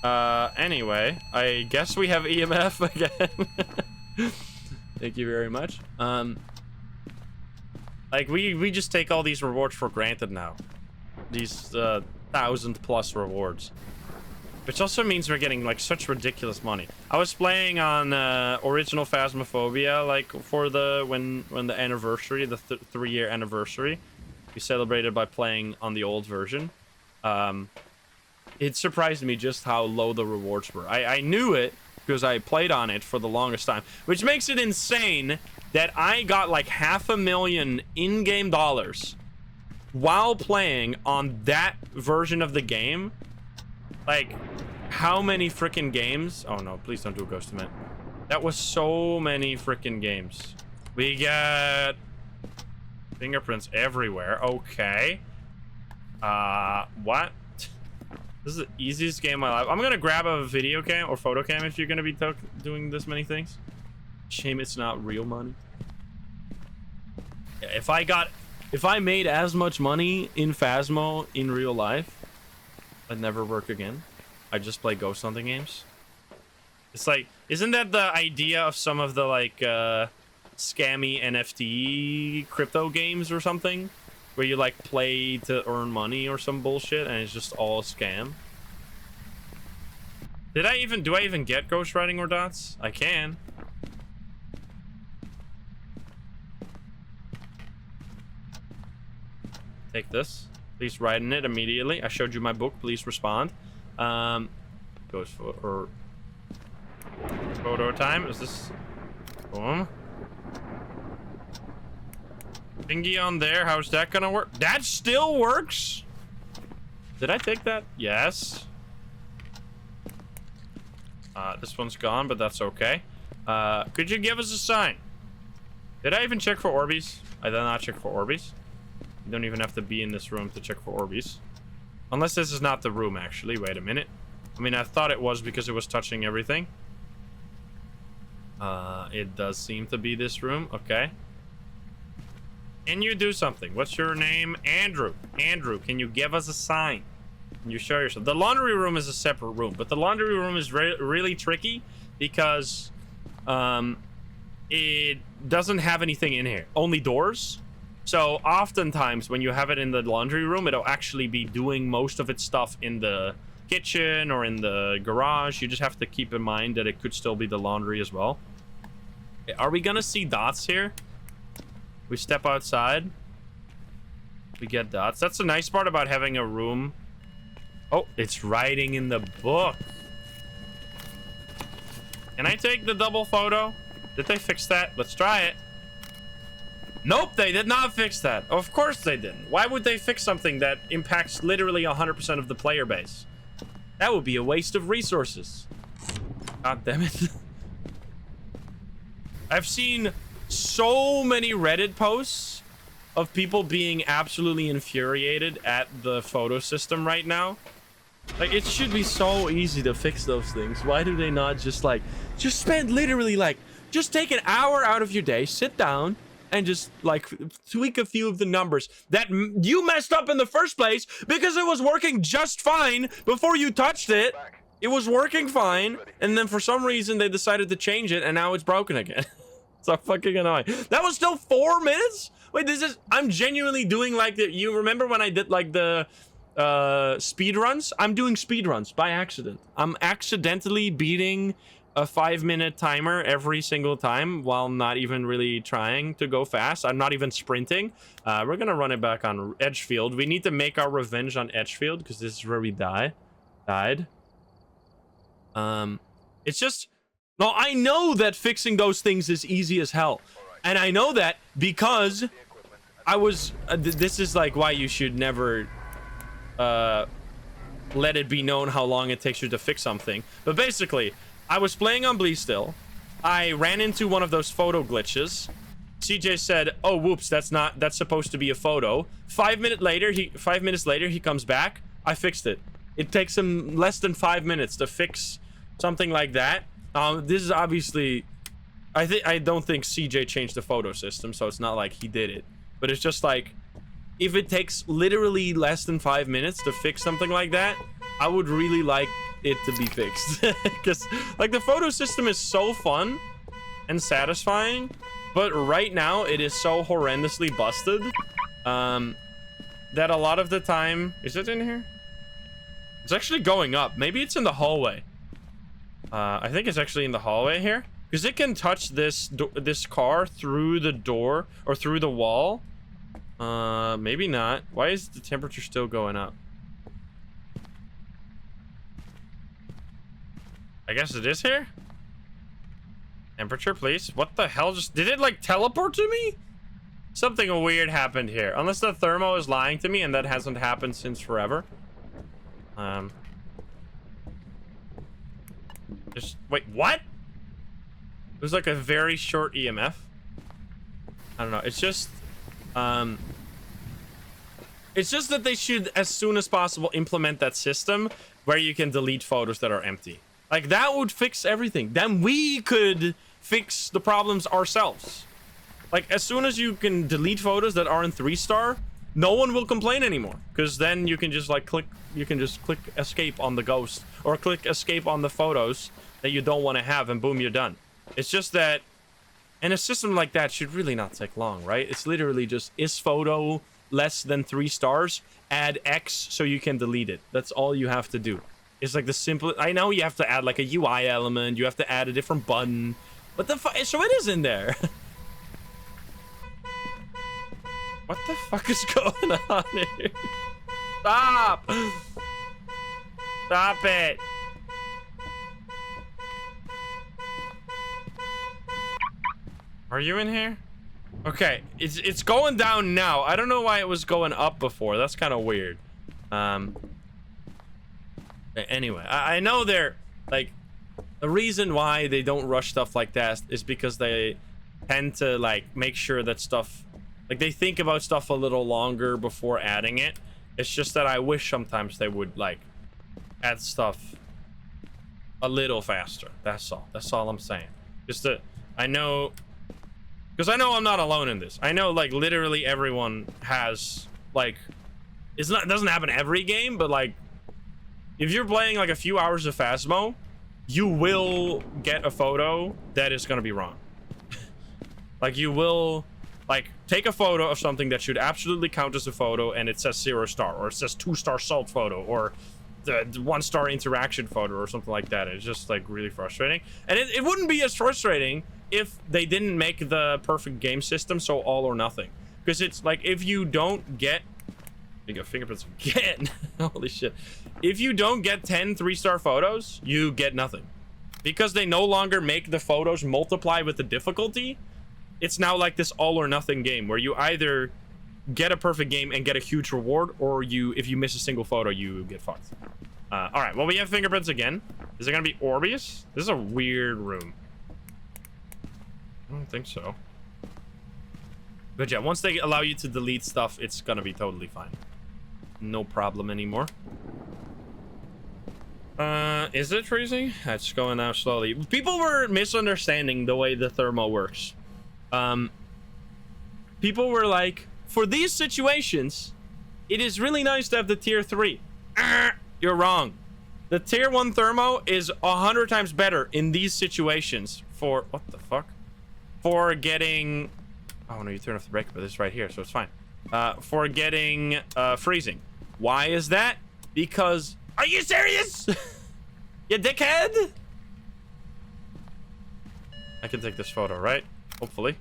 Anyway, I guess we have EMF again. Thank you very much. Like, we just take all these rewards for granted now. These 1,000+ rewards. Which also means we're getting, like, such ridiculous money. I was playing on original Phasmophobia, like, for the... When the anniversary, the 3-year anniversary, we celebrated by playing on the old version. It surprised me just how low the rewards were. I knew it because I played on it for the longest time, which makes it insane that I got like $500,000 in-game dollars while playing on that version of the game. Like, how many freaking games? Oh no, please don't do a ghost event. That was so many freaking games. We got fingerprints everywhere. Okay. What? This is the easiest game of my life. I'm gonna grab a video cam or photo cam if you're gonna be doing this many things. Shame it's not real money. Yeah, if I made as much money in Phasmo in real life, I'd never work again. I'd just play ghost hunting games. It's like, isn't that the idea of some of the like scammy NFT crypto games or something? Where you like play to earn money or some bullshit and it's just all a scam. Do I even get ghost writing or dots? I can. Take this. Please write in it immediately. I showed you my book. Please respond. Ghost photo time. Is this? Boom. Thingy on there. How's that gonna work? That still works. Did I take that? Yes. This one's gone, but that's okay. Could you give us a sign? Did I even check for Orbeez? I did not check for Orbeez. You don't even have to be in this room to check for Orbeez. Unless this is not the room, actually. Wait a minute. I mean, I thought it was because it was touching everything. It does seem to be this room. Okay. Can you do something? What's your name? Andrew. Andrew, can you give us a sign? Can you show yourself? The laundry room is a separate room, but the laundry room is really tricky because it doesn't have anything in here. Only doors. So oftentimes when you have it in the laundry room, it'll actually be doing most of its stuff in the kitchen or in the garage. You just have to keep in mind that it could still be the laundry as well. Are we gonna see dots here? We step outside. We get dots. That's the nice part about having a room. Oh, it's writing in the book. Can I take the double photo? Did they fix that? Let's try it. Nope, they did not fix that. Of course they didn't. Why would they fix something that impacts literally 100% of the player base? That would be a waste of resources. God damn it. I've seen so many Reddit posts of people being absolutely infuriated at the photo system right now. Like, it should be so easy to fix those things. Why do they not just spend literally just take an hour out of your day, sit down, and just like tweak a few of the numbers that you messed up in the first place because it was working just fine before you touched it. It was working fine, and then for some reason they decided to change it, and now it's broken again. So fucking annoying. That was still 4 minutes? Wait, I'm genuinely doing like the, you remember when I did like the speed runs? I'm doing speed runs by accident. I'm accidentally beating a 5-minute timer every single time while not even really trying to go fast. I'm not even sprinting. We're gonna run it back on Edgefield. We need to make our revenge on Edgefield because this is where we died. It's just, no, I know that fixing those things is easy as hell, and I know that because I was this is like why you should never let it be known how long it takes you to fix something. But basically, I was playing on Bleed still. I ran into one of those photo glitches. CJ said, "Oh, whoops, that's supposed to be a photo." 5 minutes later, he comes back. I fixed it. It takes him less than 5 minutes to fix something like that. This is obviously, I don't think CJ changed the photo system, so it's not like he did it. But it's just like, if it takes literally less than 5 minutes to fix something like that, I would really like it to be fixed. Because like the photo system is so fun and satisfying But right now, it is so horrendously busted that a lot of the time... Is it in here? It's actually going up. Maybe it's in the hallway. I think it's actually in the hallway here. Because it can touch this car through the door or through the wall. Maybe not. Why is the temperature still going up? I guess it is here. Temperature, please. What the hell? Did it like teleport to me? Something weird happened here. Unless the thermo is lying to me, and that hasn't happened since forever. Wait, what? It was like a very short EMF. I don't know. It's just that they should, as soon as possible, implement that system where you can delete photos that are empty. Like, that would fix everything. Then we could fix the problems ourselves. Like, as soon as you can delete photos that aren't 3-star, no one will complain anymore. Because then you can just, like, click escape on the ghost. Or click escape on the photos that you don't want to have, and boom, you're done. It's just that... And a system like that should really not take long, right? It's literally just, is photo less than 3 stars? Add X so you can delete it. That's all you have to do. It's like the simple... I know you have to add like a UI element. You have to add a different button. What the fuck? So it is in there. What the fuck is going on here? Stop! Stop it! Are you in here? Okay, it's going down now. I don't know why it was going up before. That's kind of weird. Anyway, I know they're like, the reason why they don't rush stuff like that is because they tend to like make sure that stuff, like they think about stuff a little longer before adding it. It's just that I wish sometimes they would like add stuff a little faster. That's all I'm saying. Just that I know, because I know I'm not alone in this. I know like literally everyone has like, it doesn't happen every game, but like if you're playing like a few hours of Phasmo, you will get a photo that is going to be wrong. Like you will like take a photo of something that should absolutely count as a photo and it says 0-star, or it says 2-star salt photo, or the 1-star interaction photo, or something like that. It's just like really frustrating. And it wouldn't be as frustrating if they didn't make the perfect game system so all or nothing. Because it's like, if you don't get... You got fingerprints again. Holy shit. If you don't get 10 3-star photos, you get nothing. Because they no longer make the photos multiply with the difficulty, it's now like this all or nothing game where you either get a perfect game and get a huge reward, or if you miss a single photo, you get fucked. All right, well, we have fingerprints again. Is it gonna be Orbeus? This is a weird room. I don't think so. But yeah, once they allow you to delete stuff, it's gonna be totally fine. No problem anymore. Is it freezing? It's going out slowly. People were misunderstanding the way the thermo works. People were like, for these situations, it is really nice to have the tier 3. You're wrong. The tier 1 thermo is 100 times better in these situations for... What the fuck? For getting... Oh, no, you turn off the breaker, but it's right here, so it's fine. For getting freezing. Why is that? Because... Are you serious? You dickhead? I can take this photo, right? Hopefully.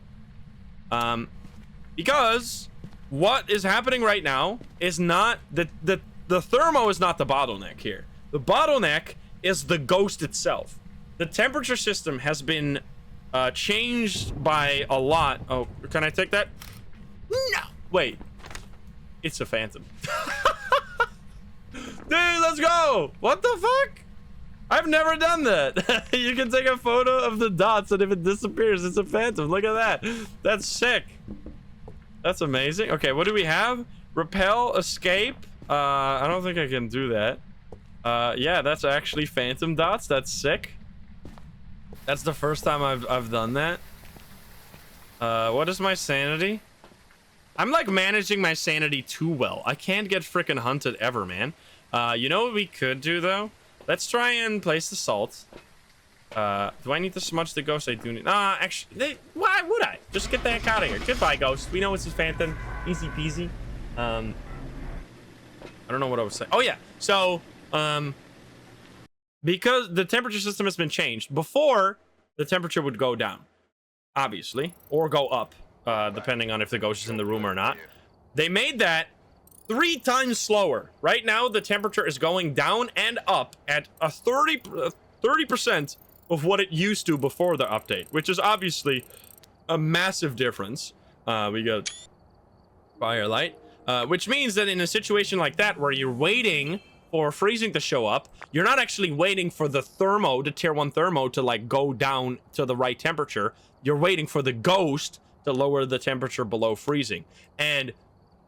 Because what is happening right now is not... The thermo is not the bottleneck here. The bottleneck is the ghost itself. The temperature system has been changed by a lot. Oh, can I take that? No. Wait. It's a phantom. Dude, let's go. What the fuck? I've never done that. You can take a photo of the dots, and if it disappears, it's a phantom. Look at that. That's sick. That's amazing. Okay, what do we have? Repel, escape. I don't think I can do that. Yeah, that's actually phantom dots. That's sick. That's the first time I've done that. What is my sanity? I'm like managing my sanity too well. I can't get freaking hunted ever, man. You know what we could do though? Let's try and place the salt. Do I need to smudge the ghost? I do need... actually, why would I? Just get the heck out of here. Goodbye, ghost. We know it's a phantom. Easy peasy. I don't know what I was saying. Oh, yeah. So, because the temperature system has been changed. Before, the temperature would go down, obviously, or go up, depending on if the ghost is in the room or not. They made that 3 times slower. Right now, the temperature is going down and up at a 30% of what it used to before the update, which is obviously a massive difference. We got firelight, which means that in a situation like that where you're waiting for freezing to show up, you're not actually waiting for the thermo, the tier 1 thermo, to like go down to the right temperature. You're waiting for the ghost to lower the temperature below freezing. And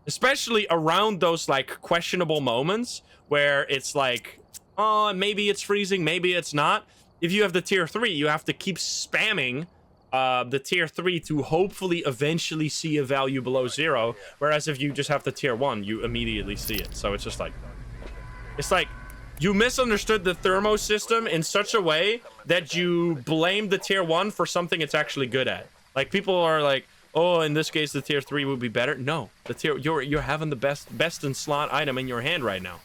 especially around those like questionable moments where it's like, oh, maybe it's freezing, maybe it's not. If you have the tier 3, you have to keep spamming the tier 3 to hopefully eventually see a value below 0. Whereas if you just have the tier 1, you immediately see it. So it's just like, it's like you misunderstood the thermo system in such a way that you blame the tier 1 for something it's actually good at. Like people are like, oh, in this case the tier 3 would be better. No, the tier you're having the best in slot item in your hand right now.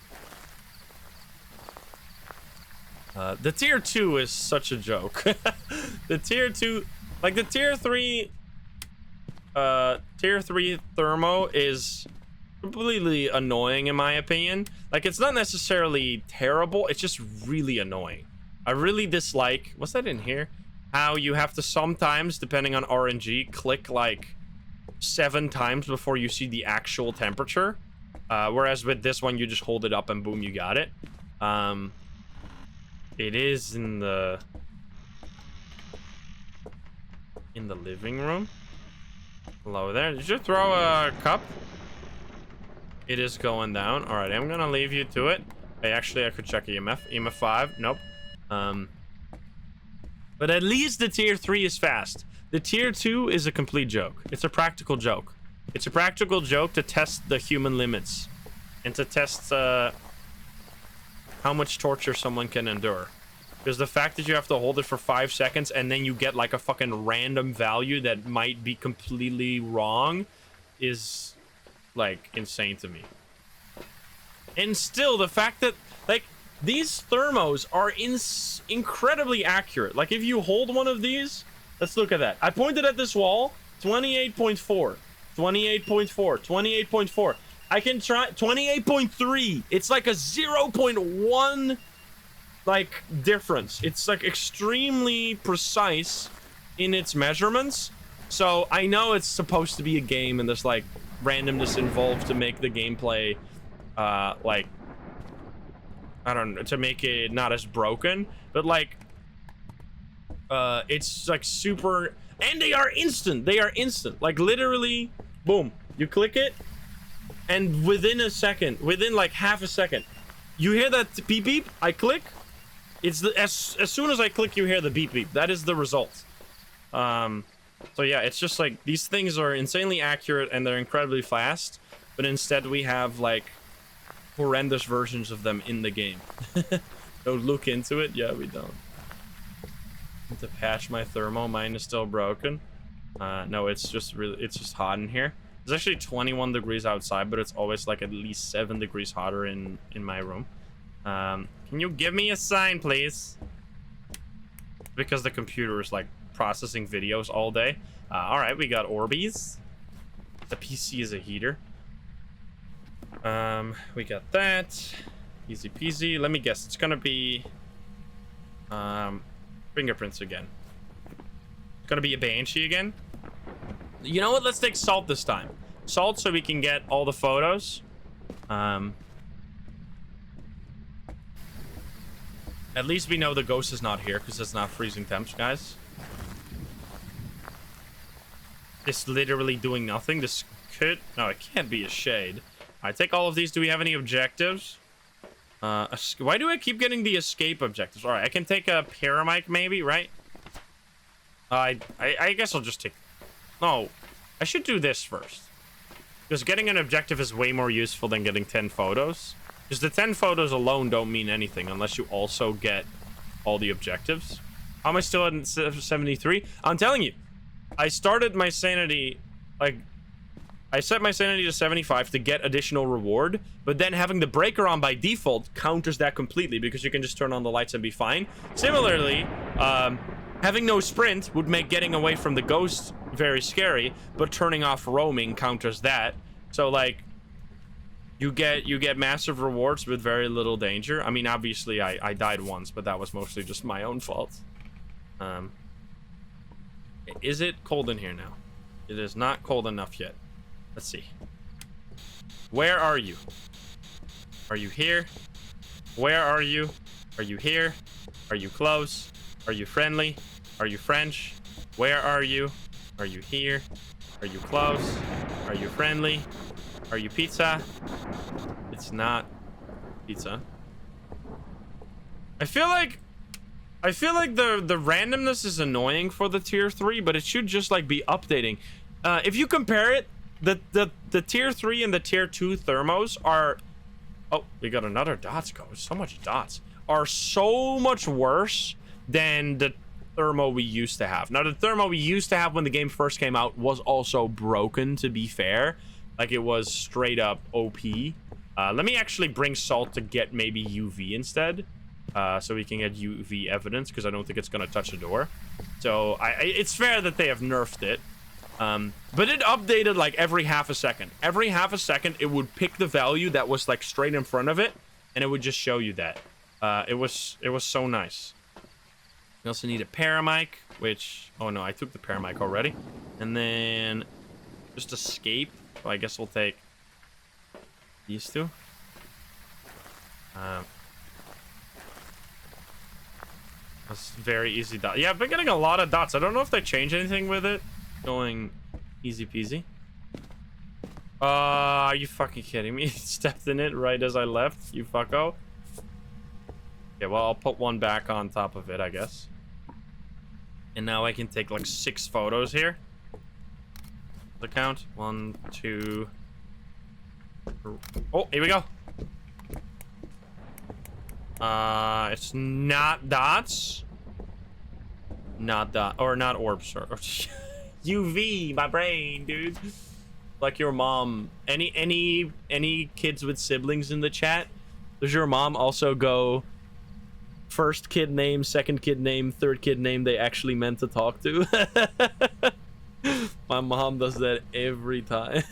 The tier 2 is such a joke. The tier 2, like the tier 3 thermo is completely annoying in my opinion. Like it's not necessarily terrible, it's just really annoying. I really dislike, what's that in here? How you have to sometimes, depending on RNG, click like 7 times before you see the actual temperature. Whereas with this one, you just hold it up and boom, you got it. It is in the living room. Hello there. Did you throw a cup? It is going down. All right, I'm gonna leave you to it. Hey, actually, I could check EMF. EMF 5. Nope. But at least the tier 3 is fast. The tier 2 is a complete joke. It's a practical joke. It's a practical joke to test the human limits and to test how much torture someone can endure. Because the fact that you have to hold it for 5 seconds and then you get like a fucking random value that might be completely wrong is like insane to me. And still, the fact that like these thermos are incredibly accurate. Like if you hold one of these, let's look at that. I pointed at this wall, 28.4, 28.4, 28.4. I can try 28.3. It's like a 0.1 like difference. It's like extremely precise in its measurements. So I know it's supposed to be a game and there's like randomness involved to make the gameplay like I don't know, to make it not as broken, but like it's like super, and they are instant. Like literally boom, you click it and within a second, within like half a second, you hear that beep beep. I click, it's the as soon as I click, you hear the beep beep. That is the result. So yeah, it's just like these things are insanely accurate and they're incredibly fast, but instead we have like horrendous versions of them in the game. Don't look into it. Yeah, we don't. To patch my thermo, mine is still broken. No, it's just hot in here. It's actually 21 degrees outside, but it's always like at least 7 degrees hotter in my room. Can you give me a sign, please? Because the computer is like processing videos all day. All right, we got Orbeez. The PC is a heater. We got that. Easy peasy. Let me guess. It's gonna be fingerprints again. It's gonna be a banshee again. You know what? Let's take salt this time. Salt so we can get all the photos. At least we know the ghost is not here because it's not freezing temps, guys. It's literally doing nothing. This could... No, it can't be a shade. I take all of these. Do we have any objectives? Why do I keep getting the escape objectives? All right, I can take a paramike maybe, right? I guess I'll just take... No, I should do this first. Because getting an objective is way more useful than getting 10 photos. Because the 10 photos alone don't mean anything unless you also get all the objectives. How am I still at 73? I'm telling you, I started my sanity, like, I set my sanity to 75 to get additional reward, but then having the breaker on by default counters that completely because you can just turn on the lights and be fine. Similarly, having no sprint would make getting away from the ghost very scary, but turning off roaming counters that. So, like, you get massive rewards with very little danger. I mean, obviously, I died once, but that was mostly just my own fault. Is it cold in here now? It is not cold enough yet. Let's see. Where are you? Are you here? Where are you? Are you here? Are you close? Are you friendly? Are you French? Where are you? Are you here? Are you close? Are you friendly? Are you pizza? It's not pizza. I feel like the randomness is annoying for the tier 3, but it should just like be updating. If you compare it, the tier 3 and the tier 2 thermos are, oh, we got another dots ghost. So much dots are so much worse than the thermo we used to have. Now, the thermo we used to have when the game first came out was also broken, to be fair. Like, it was straight up OP. Let me actually bring salt to get maybe UV instead, so we can get UV evidence, because I don't think it's gonna touch a door. So it's fair that they have nerfed it. But it updated like every half a second. Every half a second, it would pick the value that was like straight in front of it, and it would just show you that. It was so nice. We also need a paramic, which, oh no, I took the paramic already. And then just escape. So I guess we'll take these two. That's very easy dot. Yeah, I've been getting a lot of dots. I don't know if they changed anything with it. Going easy peasy. Are you fucking kidding me? Stepped in it right as I left, you fucko. Okay, well, I'll put one back on top of it, I guess. And now I can take like 6 photos here. The count. 1, 2. Oh, here we go. It's not dots. Not dot, or not orbs, or UV, my brain, dude. Like your mom. Any kids with siblings in the chat? Does your mom also go first kid name, second kid name, third kid name they actually meant to talk to? My mom does that every time.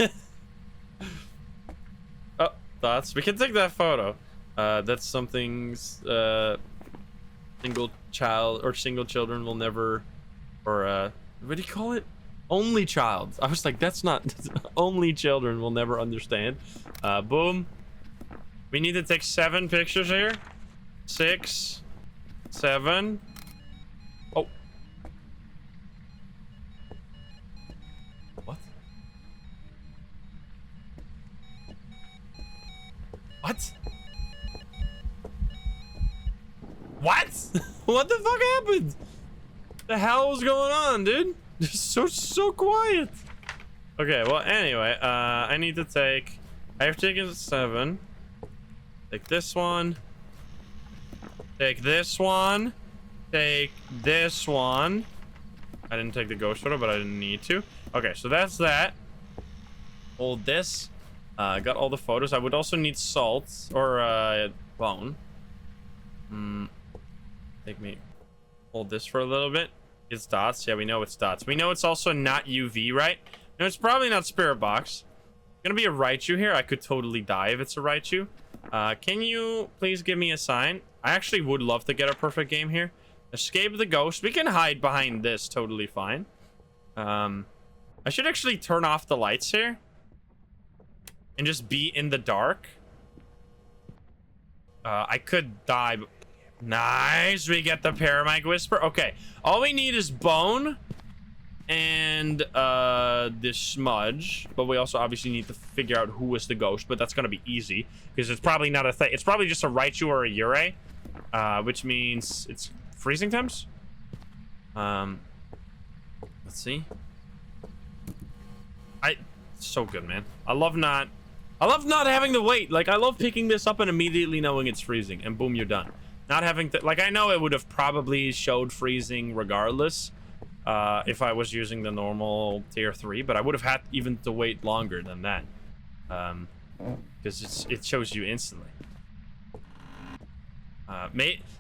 Oh, dots. We can take that photo. That's something single child or single children will never, or what do you call it? Only child. I was like, that's not only children will never understand. Boom. We need to take 7 pictures here. 6, 7. Oh. What? What? What? What the fuck happened? The hell was going on, dude? Just so quiet. Okay, well, anyway, I need to take, I have taken 7. Take this one. Take this one. Take this one. I didn't take the ghost photo, but I didn't need to. Okay, so that's that. Hold this. Got all the photos. I would also need salt or bone. Take me. Hold this for a little bit. It's dots. Yeah, we know it's dots. We know it's also not UV, right? No, it's probably not spirit box. It's gonna be a Raichu here. I could totally die if it's a Raichu. Can you please give me a sign? I actually would love to get a perfect game here. Escape the ghost. We can hide behind this totally fine. I should actually turn off the lights here and just be in the dark. I could die, but nice. We get the Paramic Whisper. Okay, all we need is bone and this smudge, but we also obviously need to figure out who is the ghost, but that's gonna be easy because it's probably not a thing. It's probably just a Raichu or a Yurei, which means it's freezing temps. Let's see. So good, man. I love not having to wait. Like, I love picking this up and immediately knowing it's freezing, and boom, you're done. Not having to, like, I know it would have probably showed freezing regardless if I was using the normal tier 3, but I would have had even to wait longer than that. Because it shows you instantly.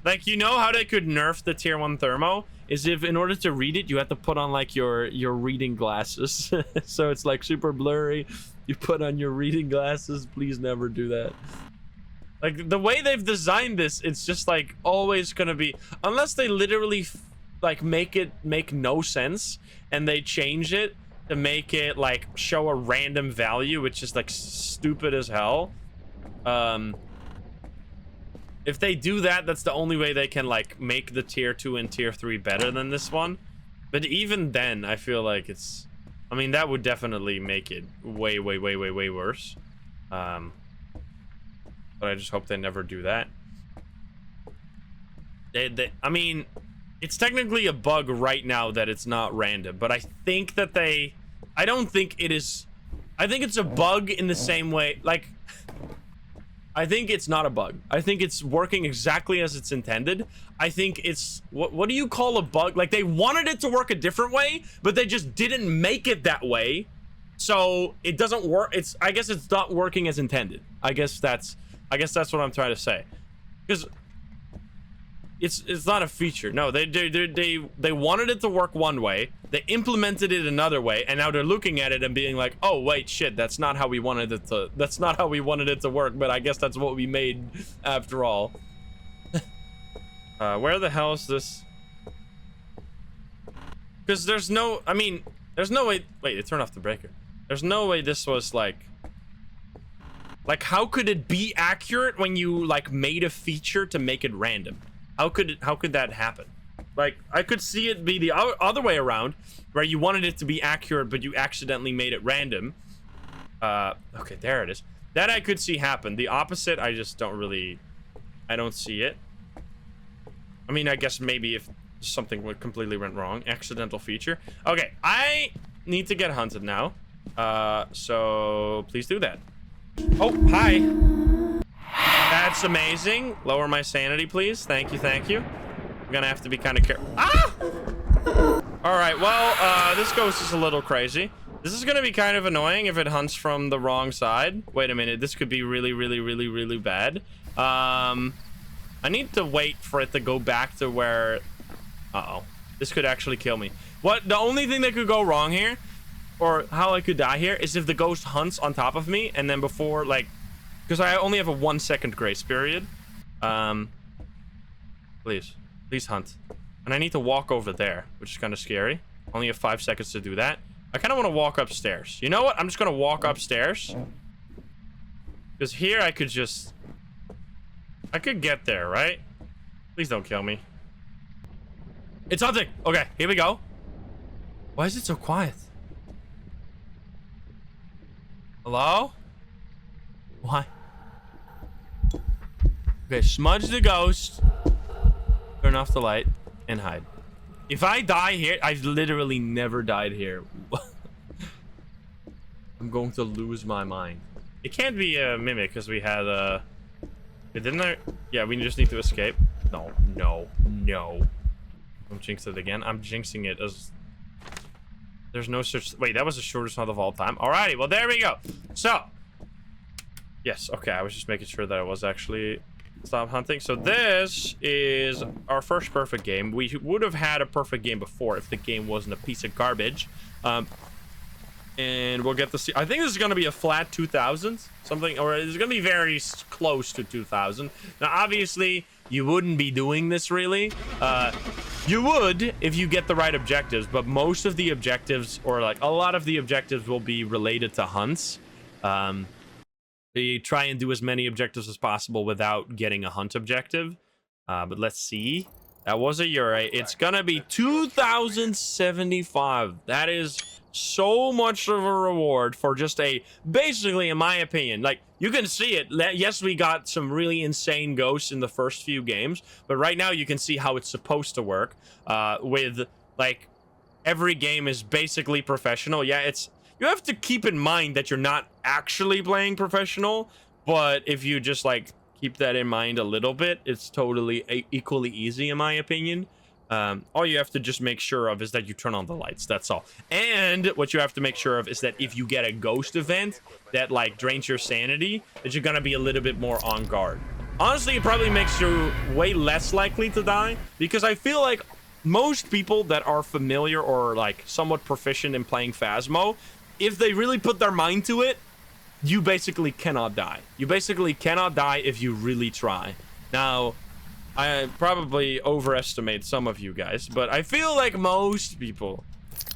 Like, you know how they could nerf the tier 1 thermo? Is if in order to read it, you have to put on like your reading glasses. So it's like super blurry. You put on your reading glasses. Please never do that. Like, the way they've designed this, it's just like always gonna be, unless they literally like make no sense and they change it to make it like show a random value, which is like stupid as hell. If they do that, that's the only way they can like make the tier 2 and tier 3 better than this one. But even then, I feel like it's, I mean, that would definitely make it way worse. But I just hope they never do that. I mean, it's technically a bug right now that it's not random, but I think that I don't think it is. I think it's a bug in the same way, like, I think it's not a bug. I think it's working exactly as it's intended. I think it's, what do you call a bug? Like, they wanted it to work a different way, but they just didn't make it that way. So it doesn't work. I guess it's not working as intended. I guess that's what I'm trying to say. Because it's not a feature. No, they wanted it to work one way. They implemented it another way, and now they're looking at it and being like, "Oh wait, shit, that's not how we wanted it to. That's not how we wanted it to work." But I guess that's what we made after all. Where the hell is this? Because there's no. I mean, there's no way. Wait, it turned off the breaker. There's no way this was like. Like, how could it be accurate when you like made a feature to make it random? How could that happen? Like, I could see it be the other way around, where you wanted it to be accurate, but you accidentally made it random. Okay, there it is. That I could see happen. The opposite, I just don't really, I don't see it. I mean, I guess maybe if something completely went wrong, accidental feature. Okay, I need to get hunted now. So please do that. Oh, hi. That's amazing. Lower my sanity, please. Thank you, thank you. I'm gonna have to be kind of careful. Ah! All right, well, this ghost is a little crazy. This is gonna be kind of annoying if it hunts from the wrong side. Wait a minute, this could be really bad. I need to wait for it to go back to where... Uh-oh. This could actually kill me. What? The only thing that could go wrong here, or how I could die here, is if the ghost hunts on top of me, and then before, like... Because I only have a 1 second grace period. Please. Please hunt. And I need to walk over there, which is kind of scary. Only have 5 seconds to do that. I kind of want to walk upstairs. You know what? I'm just going to walk upstairs. Because here I could just... I could get there, right? Please don't kill me. It's hunting! Okay, here we go. Why is it so quiet? Hello? Why? Okay, smudge the ghost. Turn off the light and hide. If I die here, I've literally never died here. I'm going to lose my mind. It can't be a mimic because we had a... Didn't I? Yeah, we just need to escape. No. Don't jinx it again. I'm jinxing it as... There's no such... Wait, that was the shortest hunt of all time. Alrighty, well, there we go. So... Yes, okay, I was just making sure that I was actually... Stop hunting. So this is our first perfect game. We would have had a perfect game before if the game wasn't a piece of garbage. And we'll get to see. I think this is going to be a flat 2000 something, or it's going to be very close to 2000. Now, obviously, you wouldn't be doing this really. You would if you get the right objectives, but most of the objectives, or like a lot of the objectives, will be related to hunts. You try and do as many objectives as possible without getting a hunt objective. But let's see. That was a Uri. It's gonna be 2075. That is so much of a reward for just a, basically, in my opinion, like, you can see it. Yes, we got some really insane ghosts in the first few games, but right now you can see how it's supposed to work. With, like, every game is basically professional. Yeah, it's... You have to keep in mind that you're not actually playing professional, but if you just, like, keep that in mind a little bit. It's totally equally easy in my opinion. All you have to just make sure of is that you turn on the lights. That's all. And what you have to make sure of is that if you get a ghost event that like drains your sanity, that you're gonna be a little bit more on guard. Honestly, it probably makes you way less likely to die, because I feel like most people that are familiar or like somewhat proficient in playing Phasmo, if they really put their mind to it, you basically cannot die. You basically cannot die if you really try. Now, I probably overestimate some of you guys, but I feel like most people,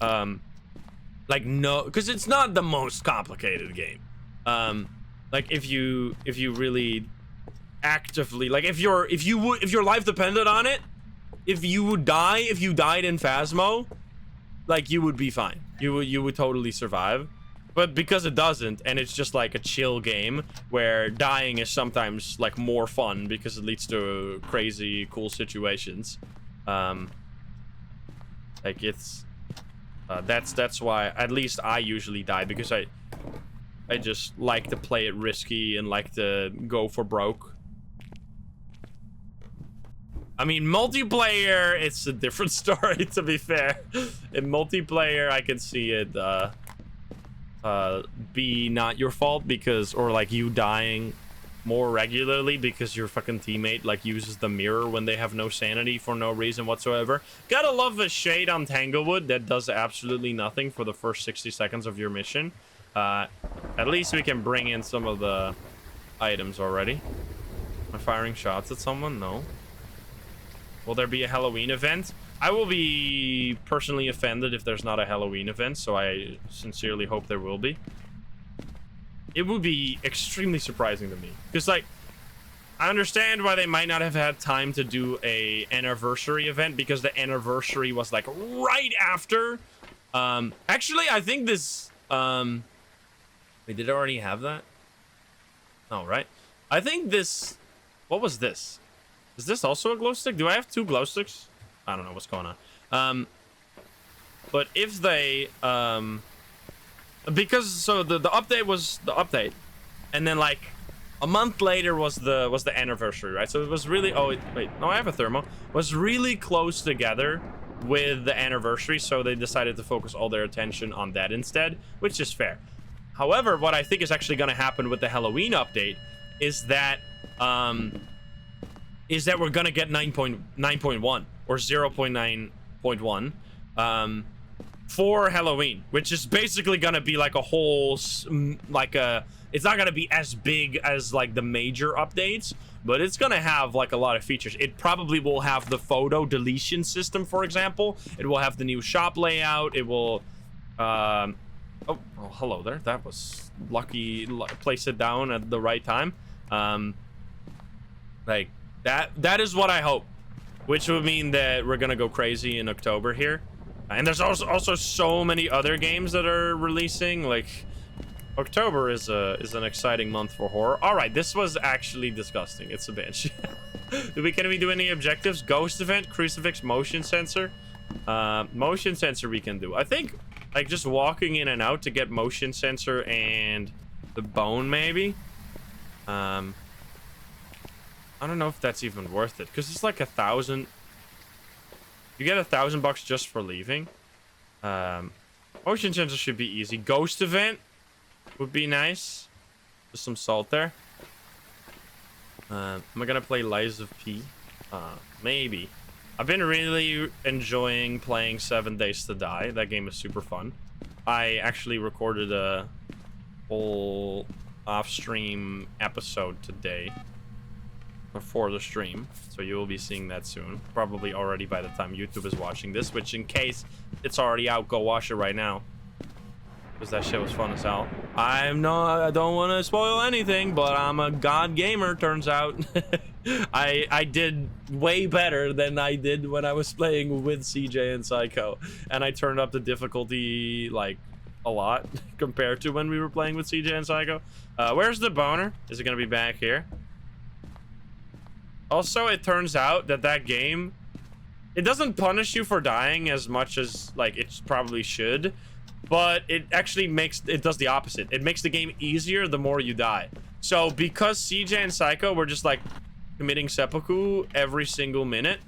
like, no, because it's not the most complicated game. Like if you really actively, like if your life depended on it, if you died in Phasmo, like you would be fine. You would totally survive. But because it doesn't, and it's just like a chill game where dying is sometimes like more fun because it leads to crazy cool situations. Like it's that's why at least I usually die, because I just like to play it risky and like to go for broke. I mean, multiplayer, it's a different story, to be fair. In multiplayer, I can see it be not your fault, because, or like you dying more regularly because your fucking teammate like uses the mirror when they have no sanity for no reason whatsoever. Gotta love a shade on Tanglewood that does absolutely nothing for the first 60 seconds of your mission. At least we can bring in some of the items already. Am I firing shots at someone? No. Will there be a Halloween event? I will be personally offended if there's not a Halloween event, so I sincerely hope there will be. It would be extremely surprising to me, because like, I understand why they might not have had time to do a anniversary event, because the anniversary was like right after. Actually, I think this, wait, did I already have that? Oh, right. I think this, what was this? Is this also a glow stick? Do I have 2 glow sticks? I don't know what's going on. But if they, because so the update was the update, and then like a month later was the anniversary, right? So it was really, oh wait, no, I have a thermo. Was really close together with the anniversary, so they decided to focus all their attention on that instead, which is fair. However, what I think is actually going to happen with the Halloween update is that we're gonna get 9.1 or 0.9.1 for Halloween, which is basically gonna be like a whole it's not gonna be as big as like the major updates, but it's gonna have like a lot of features. It probably will have the photo deletion system, for example. It will have the new shop layout. It will oh, hello there. That was lucky. Place it down at the right time. Like that is what I hope, which would mean that we're gonna go crazy in October here. And there's also so many other games that are releasing. Like, October is an exciting month for horror. All right, this was actually disgusting. It's a bitch. Can we do any objectives? Ghost event, crucifix, motion sensor. Motion sensor we can do. I think like just walking in and out to get motion sensor and the bone maybe. I don't know if that's even worth it, because it's like 1,000. You get $1,000 just for leaving. Motion sensor should be easy. Ghost event would be nice. Just some salt there. Am I gonna play Lies of P? Maybe. I've been really enjoying playing 7 Days to Die. That game is super fun. I actually recorded a whole off-stream episode today before the stream, so you will be seeing that soon, probably already by the time YouTube is watching this, which in case it's already out, go watch it right now, because that shit was fun as hell. I don't want to spoil anything, but I'm a god gamer, turns out. I did way better than I did when I was playing with CJ and Psycho, and I turned up the difficulty like a lot compared to when we were playing with CJ and Psycho. Where's the boner? Is it gonna be back here? Also, it turns out that game, it doesn't punish you for dying as much as like it probably should, but it actually does the opposite. It makes the game easier the more you die. So because CJ and Psycho were just like committing seppuku every single minute,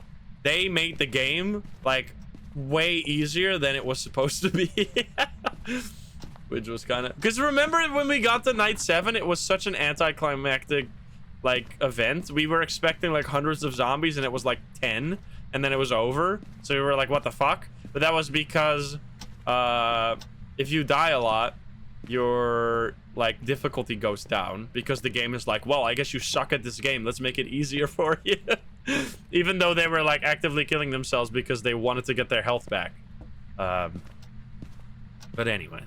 they made the game like way easier than it was supposed to be. Which was kind of, because remember when we got to night 7, it was such an anticlimactic like event. We were expecting like hundreds of zombies and it was like 10, and then it was over. So we were like, what the fuck? But that was because if you die a lot, your like difficulty goes down, because the game is like, well, I guess you suck at this game, let's make it easier for you. Even though they were like actively killing themselves because they wanted to get their health back. But anyway.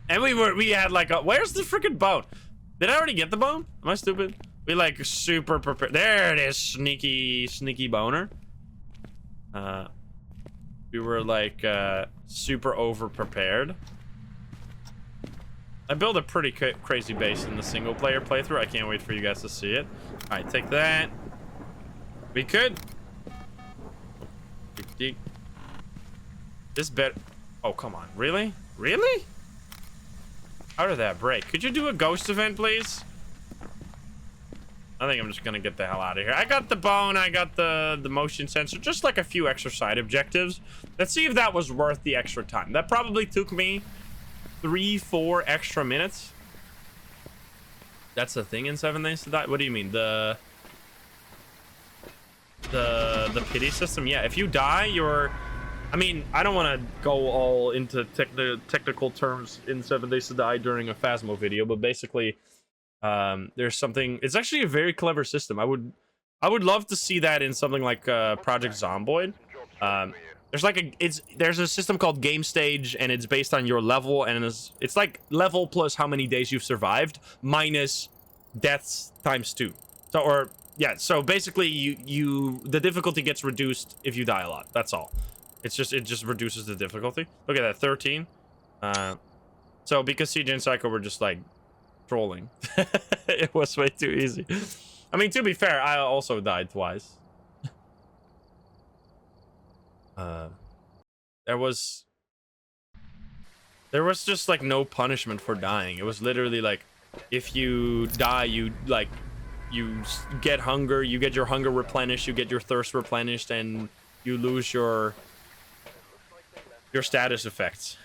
And we had like where's the freaking bone? Did I already get the bone? Am I stupid? We like super prepared. There it is. Sneaky boner. We were like super over prepared. I built a pretty crazy base in the single player playthrough. I can't wait for you guys to see it. All right, take that. We could. This bed. Oh, come on. Really? Really? How did that break? Could you do a ghost event, please? I think I'm just gonna get the hell out of here. I got the bone, I got the motion sensor, just like a few extra side objectives. Let's see if that was worth the extra time. That probably took me 3-4 extra minutes. That's the thing in 7 Days to Die? What do you mean? The pity system? Yeah, if you die, you're... I mean, I don't want to go all into technical terms in 7 Days to Die during a Phasmo video, but basically, there's something... It's actually a very clever system. I would love to see that in something like Project Zomboid. There's a system called Game Stage, and it's based on your level, and it's like level plus how many days you've survived minus deaths times 2. So basically, the difficulty gets reduced if you die a lot. That's all. It just reduces the difficulty. Look at that, 13. So because CJ and Psycho were just like trolling, it was way too easy. I mean, to be fair, I also died twice. There was just like no punishment for dying. It was literally like, if you die, you get hunger, you get your hunger replenished, you get your thirst replenished, and you lose your status effects.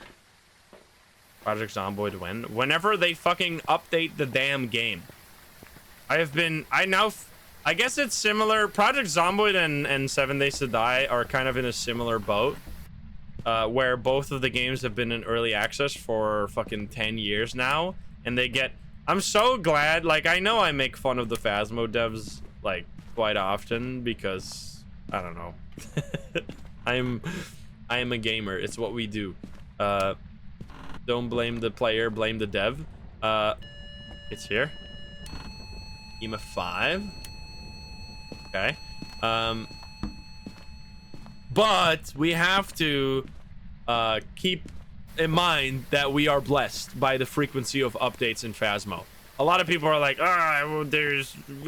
Project Zomboid whenever they fucking update the damn game. I guess it's similar. Project Zomboid and 7 Days to Die are kind of in a similar boat, where both of the games have been in early access for fucking 10 years now, and they get... I'm so glad, like, I know I make fun of the Phasmo devs like quite often because I don't know. I am a gamer. It's what we do. Don't blame the player, blame the dev. It's here. EMA 5. Okay. But we have to keep in mind that we are blessed by the frequency of updates in Phasmo. A lot of people are like, well, there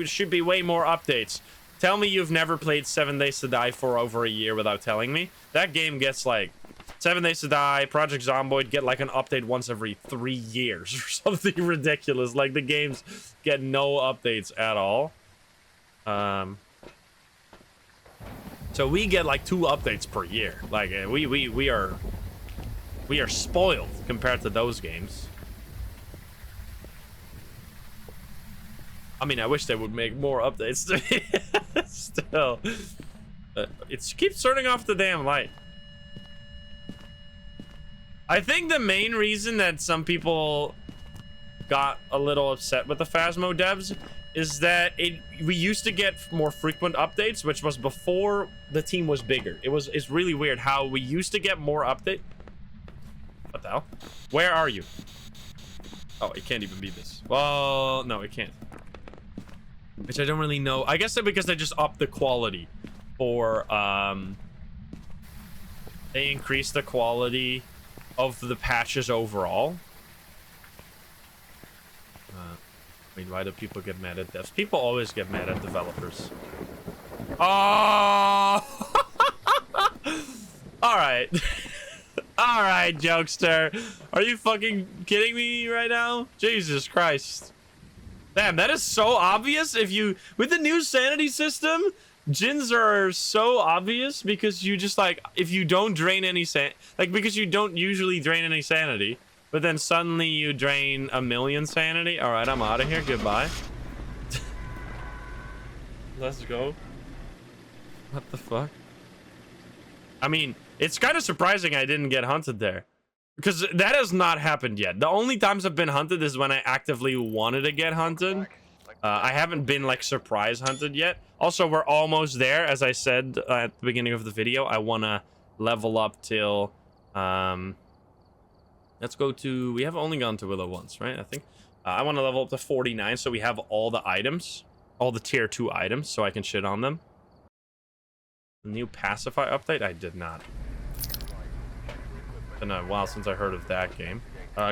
should be way more updates. Tell me you've never played 7 Days to Die for over a year without telling me. That game gets like 7 Days to Die, Project Zomboid get like an update once every 3 years or something ridiculous. Like the games get no updates at all. So we get like 2 updates per year. Like we are spoiled compared to those games. I mean, I wish they would make more updates to me. Still. It keeps turning off the damn light. I think the main reason that some people got a little upset with the Phasmo devs is that we used to get more frequent updates, which was before the team was bigger. It's really weird how we used to get more update. What the hell? Where are you? Oh, it can't even be this. Well, no, it can't. Which I don't really know. I guess because they just upped the quality for they increased the quality of the patches overall. I mean, why do people get mad at devs? People always get mad at developers. Oh! All right. All right, jokester. Are you fucking kidding me right now? Jesus Christ. Damn, that is so obvious. If you, with the new sanity system, gins are so obvious because you just like, if you don't drain any because you don't usually drain any sanity, but then suddenly you drain 1,000,000 sanity. All right, I'm out of here. Goodbye. Let's go. What the fuck? I mean, it's kind of surprising I didn't get hunted there, because that has not happened yet. The only times I've been hunted is when I actively wanted to get hunted. I haven't been like surprise hunted yet. Also, we're almost there. As I said at the beginning of the video, I want to level up till let's go to, we have only gone to Willow once, right? I think I want to level up to 49 so we have all the items, all the tier 2 items, so I can shit on them. The new pacify update? I did not. Been a while since I heard of that game.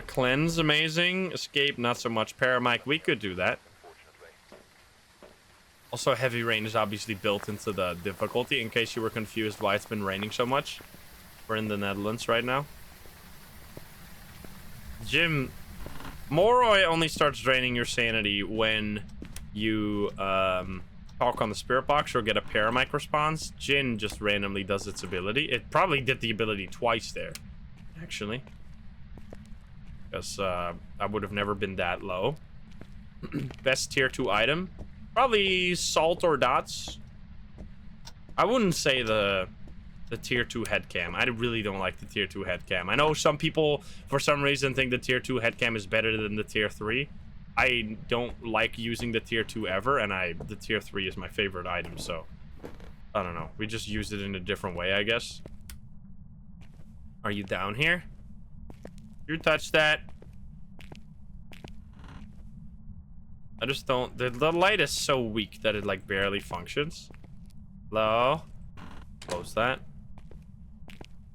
Cleanse, amazing. Escape, not so much. Paramike, we could do that. Also, heavy rain is obviously built into the difficulty, in case you were confused why it's been raining so much. We're in the Netherlands right now. Jim, Moroi only starts draining your sanity when you talk on the spirit box or get a paramike response. Jin just randomly does its ability. It probably did the ability twice there, actually, because I would have never been that low. Best tier 2 item, probably salt or dots. I wouldn't say the tier 2 head cam. I really don't like the tier 2 head cam. I know some people for some reason think the tier 2 head cam is better than the tier 3. I don't like using the tier 2 ever, and the tier 3 is my favorite item, so I don't know. We just used it in a different way, I guess. Are you down here? You touch that. I just don't, the light is so weak that it like barely functions. Hello? Close that.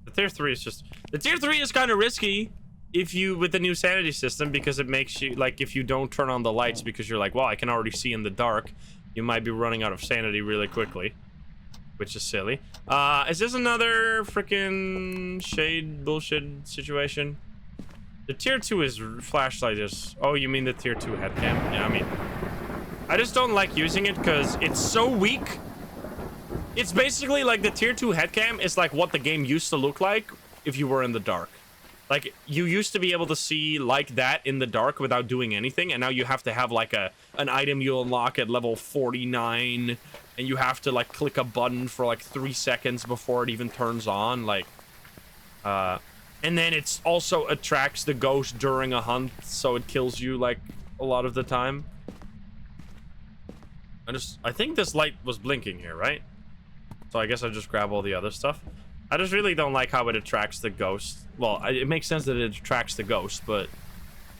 The tier 3 is just, the tier 3 is kind of risky if you, with the new sanity system, because it makes you, like, if you don't turn on the lights because you're like, well, I can already see in the dark, you might be running out of sanity really quickly, which is silly. Is this another freaking shade bullshit situation? The tier 2 is flashlight is, oh, you mean the tier 2 head cam? Yeah, I mean, I just don't like using it because it's so weak. It's basically like the tier 2 head cam is like what the game used to look like if you were in the dark. Like, you used to be able to see like that in the dark without doing anything, and now you have to have like an item you unlock at level 49, and you have to like click a button for like 3 seconds before it even turns on, like, and then it's also attracts the ghost during a hunt, so it kills you like a lot of the time. I think this light was blinking here, right? So I guess I'll just grab all the other stuff. I just really don't like how it attracts the ghost. Well, it makes sense that it attracts the ghost, but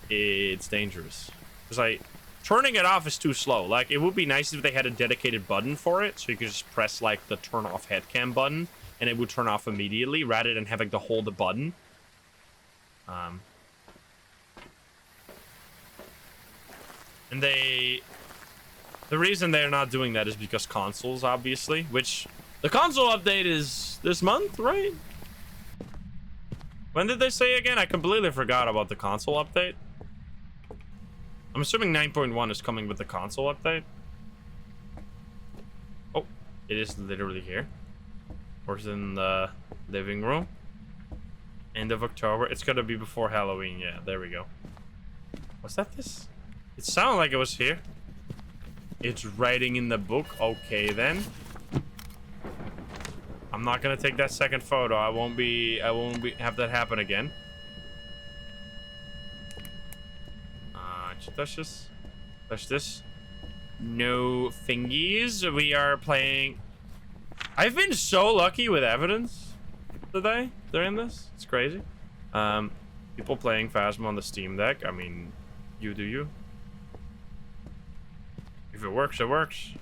it's dangerous. Because turning it off is too slow. Like, it would be nice if they had a dedicated button for it, so you could just press like the turn off head cam button, and it would turn off immediately, rather than having to hold the button. And the reason they're not doing that is because consoles, obviously, which the console update is this month, right? When did they say again? I completely forgot about the console update. I'm assuming 9.1 is coming with the console update. Oh, it is literally here. Or it's in the living room. End of October. It's gonna be before Halloween. Yeah, there we go. Was that this? It sounded like it was here. It's writing in the book. Okay, then. I'm not gonna take that second photo. I won't have that happen again. Touch this. Touch this. No fingies. We are playing. I've been so lucky with evidence today during this. It's crazy. People playing Phasmo on the Steam Deck. I mean, you do you. If it works, it works.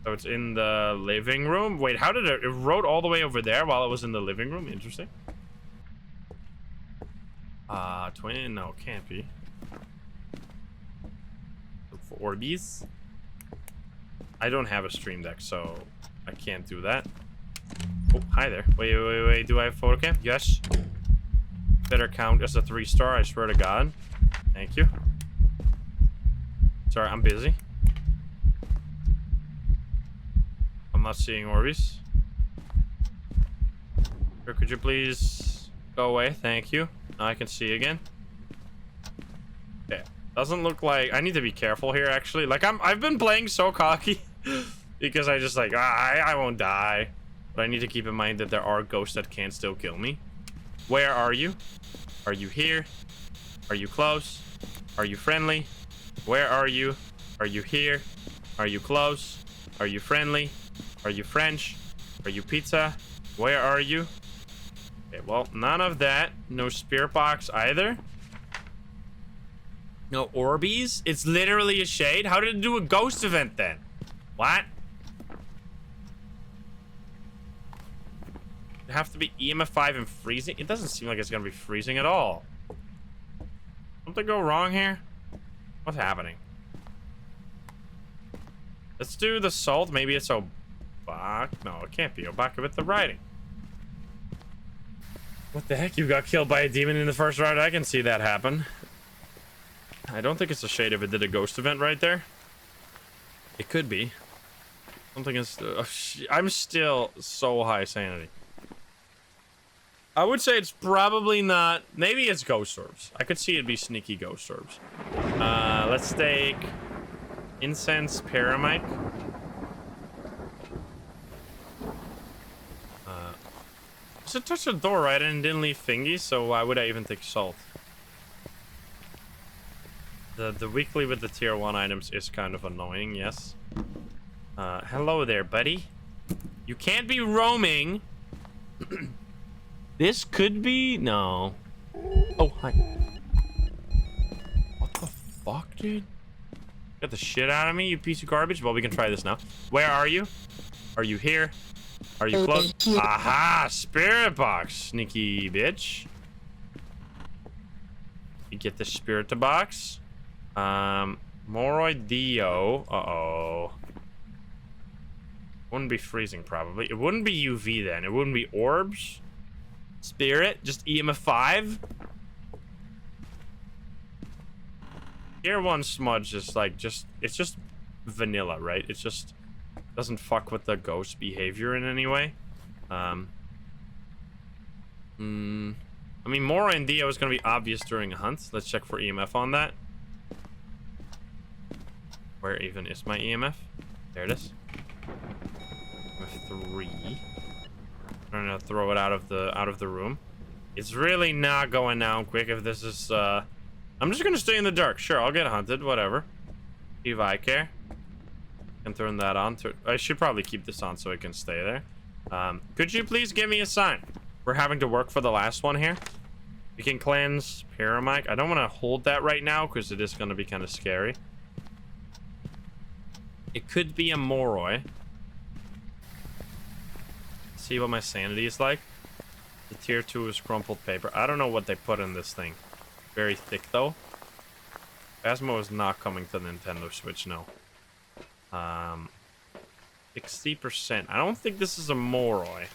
So it's in the living room. Wait, how did it wrote all the way over there while it was in the living room? Interesting. 20? No, can't be. Look for Orbeez. I don't have a Stream Deck, so I can't do that. Oh, hi there. Wait. Do I have photo cam? Yes. better count as a 3-star, I swear to God. Thank you. Sorry, I'm busy. I'm not seeing Orbeez. Or could you please go away? Thank you. Now I can see again. Okay. Doesn't look like... I need to be careful here, actually. Like, I've been playing so cocky. Because I just like, I won't die. But I need to keep in mind that there are ghosts that can still kill me. Where are you? Are you here? Are you close? Are you friendly? Where are you? Are you here? Are you close? Are you friendly? Are you French? Are you pizza? Where are you? Okay, well, none of that. No spirit box either. No Orbeez? It's literally a shade? How did it do a ghost event then? What? It'd have to be EMF 5 and freezing? It doesn't seem like it's gonna be freezing at all. Something go wrong here? What's happening? Let's do the salt. Maybe it's Obaka. No, it can't be Obaka with the writing. What the heck? You got killed by a demon in the first round? I can see that happen. I don't think it's a shade if it did a ghost event right there. It could be. Something is... I'm still so high sanity. I would say it's probably not... Maybe it's ghost orbs. I could see it be sneaky ghost orbs. Let's take... Incense, Paramite. Just touched the door, right? And didn't leave thingies, so why would I even take salt? The weekly with the tier 1 items is kind of annoying, yes. Hello there, buddy. You can't be roaming. This could be... No. Oh, hi. What the fuck, dude? Got the shit out of me, you piece of garbage? Well, we can try this now. Where are you? Are you here? Are you close? Aha! Spirit box, sneaky bitch. You get the spirit box. Moroi Dio. Uh-oh. Wouldn't be freezing, probably. It wouldn't be UV, then. It wouldn't be orbs. Spirit. Just EMF 5. Tier 1 smudge is like it's just vanilla, right? It just doesn't fuck with the ghost behavior in any way. I mean, Mora and Dio is going to be obvious during a hunt. Let's check for EMF on that. Where even is my EMF? There it is. EMF 3. I'm gonna throw it out of the room. It's really not going down quick if this is I'm just gonna stay in the dark. Sure, I'll get hunted, whatever. If I care. Can turn that on. I should probably keep this on so it can stay there. Could you please give me a sign? We're having to work for the last one here. We can cleanse Paramite. I don't want to hold that right now because it is going to be kind of scary. It could be a Moroi. See what my sanity is like. The tier 2 is crumpled paper. I don't know what they put in this thing. Very thick though. Phasmo is not coming to Nintendo Switch, no. 60%. I don't think this is a Moroi.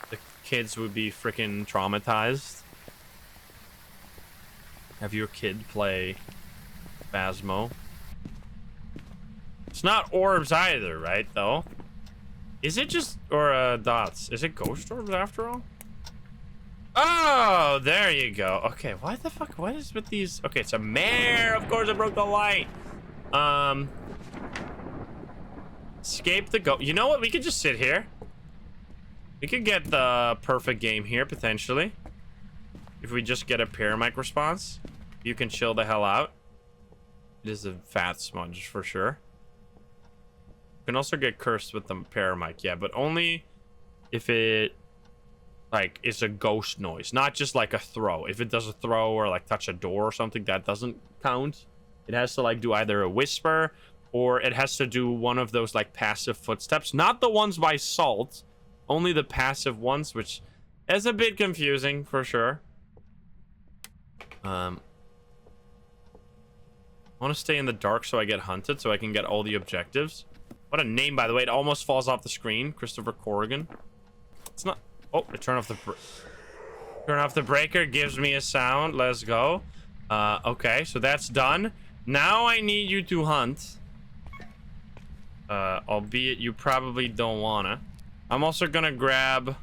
The kids would be freaking traumatized. Have your kid play Phasmo. It's not orbs either, right, though? Is it just... Or, dots. Is it ghost orbs after all? Oh, there you go. Okay, what the fuck? What is with these? Okay, it's a mare. Of course, I broke the light. Escape the go. You know what? We could just sit here. We could get the perfect game here, potentially. If we just get a Paramite response. You can chill the hell out. It is a fat smudge, for sure. You can also get cursed with the Paramite, yeah, but only if it... like, it's a ghost noise, not just like a throw. If it does a throw or like touch a door or something, that doesn't count. It has to like do either a whisper or it has to do one of those like passive footsteps, not the ones by Salt, only the passive ones, which is a bit confusing for sure. I want to stay in the dark so I get hunted, so I can get all the objectives. What a name, by the way. It almost falls off the screen. Christopher Corrigan. It's not... Oh, I turn off the breaker, gives me a sound. Let's go. Okay, so that's done. Now I need you to hunt. Albeit you probably don't wanna. I'm also gonna grab...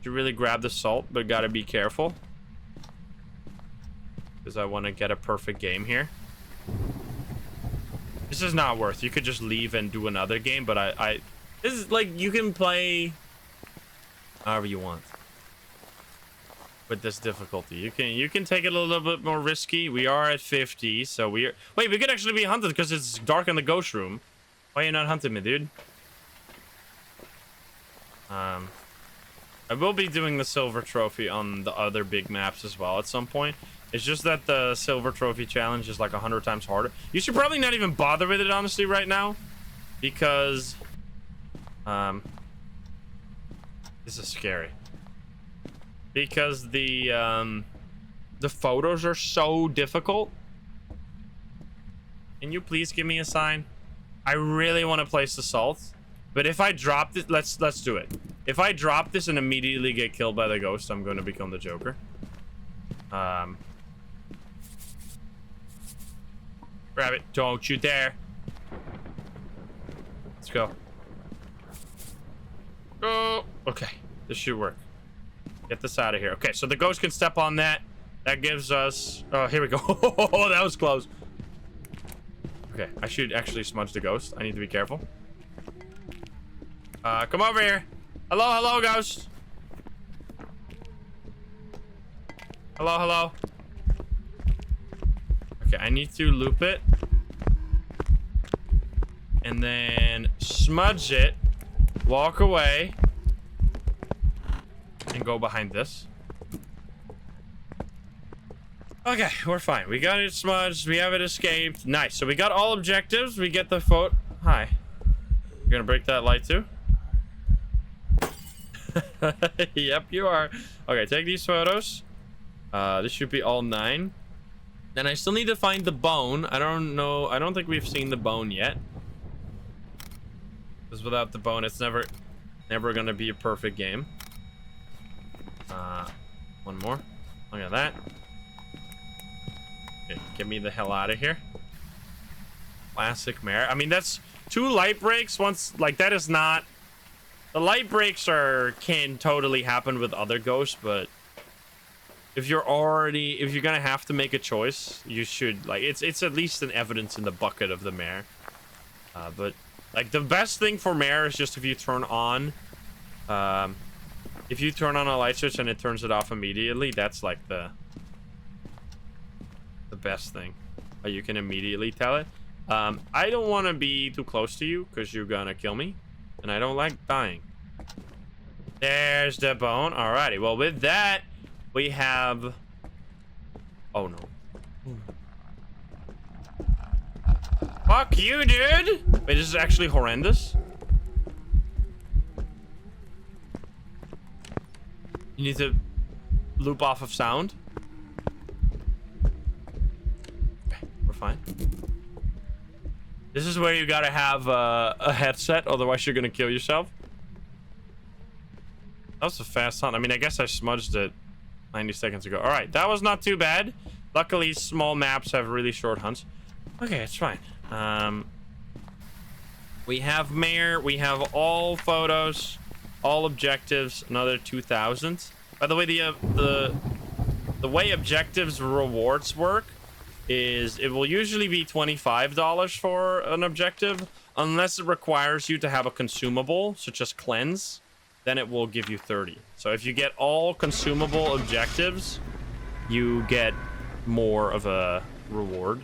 You really grab the salt, but gotta be careful. Because I want to get a perfect game here. This is not worth. You could just leave and do another game, but this is like, you can play however you want with this difficulty. You can take it a little bit more risky. We are at 50, so wait, we could actually be hunted because it's dark in the ghost room. Why are you not hunting me, dude? I will be doing the silver trophy on the other big maps as well at some point. It's just that the silver trophy challenge is like 100 times harder. You should probably not even bother with it, honestly, right now. Because, this is scary. Because the photos are so difficult. Can you please give me a sign? I really want to place the salt. But if I drop this, let's do it. If I drop this and immediately get killed by the ghost, I'm going to become the Joker. Grab it. Don't you dare. Let's go. Go. Okay. This should work. Get this out of here. Okay, so the ghost can step on that. That gives us... Oh, here we go. Oh, that was close. Okay, I should actually smudge the ghost. I need to be careful. Come over here. Hello, ghost. Hello. Okay, I need to loop it. And then smudge it. Walk away. And go behind this. Okay, we're fine. We got it smudged. We have it escaped. Nice. So we got all objectives. We get the photo. Hi. You're gonna break that light too? Yep, you are. Okay, take these photos. This should be all 9. Then I still need to find the bone. I don't know. I don't think we've seen the bone yet. Because without the bone, it's never gonna be a perfect game. One more. Look at that. Okay, get me the hell out of here. Classic mare. I mean, that's 2 light breaks. Once, like, that is not... The light breaks can totally happen with other ghosts, but if you're gonna have to make a choice, you should, like, it's at least an evidence in the bucket of the mare. But like, the best thing for mare is just if you turn on a light switch and it turns it off immediately. That's like the best thing. You can immediately tell it. I don't want to be too close to you because you're gonna kill me. And I don't like dying. There's the bone. Alrighty. Well, with that, we have... Oh, no. Fuck you, dude! Wait, this is actually horrendous. You need to loop off of sound. Okay, we're fine. This is where you gotta have a headset, otherwise you're gonna kill yourself. That was a fast hunt. I mean, I guess I smudged it 90 seconds ago. All right, that was not too bad. Luckily, small maps have really short hunts. Okay, it's fine. We have mare. We have all photos, all objectives. Another 2,000. By the way, the way objectives rewards work is it will usually be $25 for an objective, unless it requires you to have a consumable, such as cleanse. Then it will give you 30. So if you get all consumable objectives, you get more of a reward.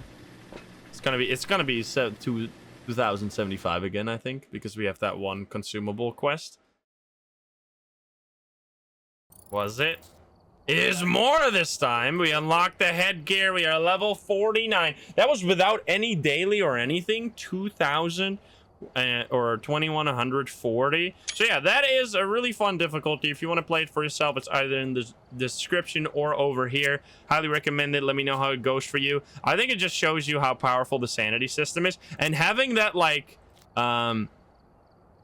It's gonna be 2,075 again, I think, because we have that one consumable quest. Was it? It is more this time. We unlocked the headgear. We are level 49. That was without any daily or anything. 2,000 or 2,140. So yeah, that is a really fun difficulty. If you want to play it for yourself, it's either in the description or over here. Highly recommend it. Let me know how it goes for you. I think it just shows you how powerful the sanity system is. And having that, like,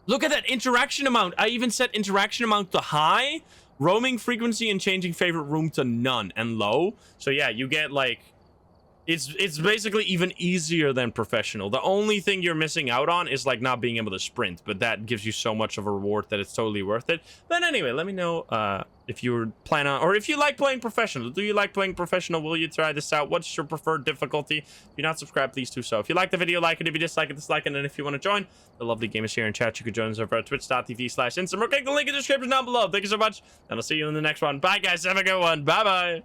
Look at that interaction amount. I even set interaction amount to high, roaming frequency and changing favorite room to none and low. So yeah, you get like, it's basically even easier than professional. The only thing you're missing out on is like not being able to sprint, but that gives you so much of a reward that it's totally worth it. But anyway, let me know if you plan on, or if you like playing professional. Do you like playing professional? Will you try this out? What's your preferred difficulty? If you're not subscribed, please do so. If you like the video, like it. If you dislike it, dislike it. And if you want to join the lovely gamers here in chat, you could join us over at twitch.tv/Instagram or click the link in the description down below. Thank you so much, and I'll see you in the next one. Bye guys, have a good one. Bye bye.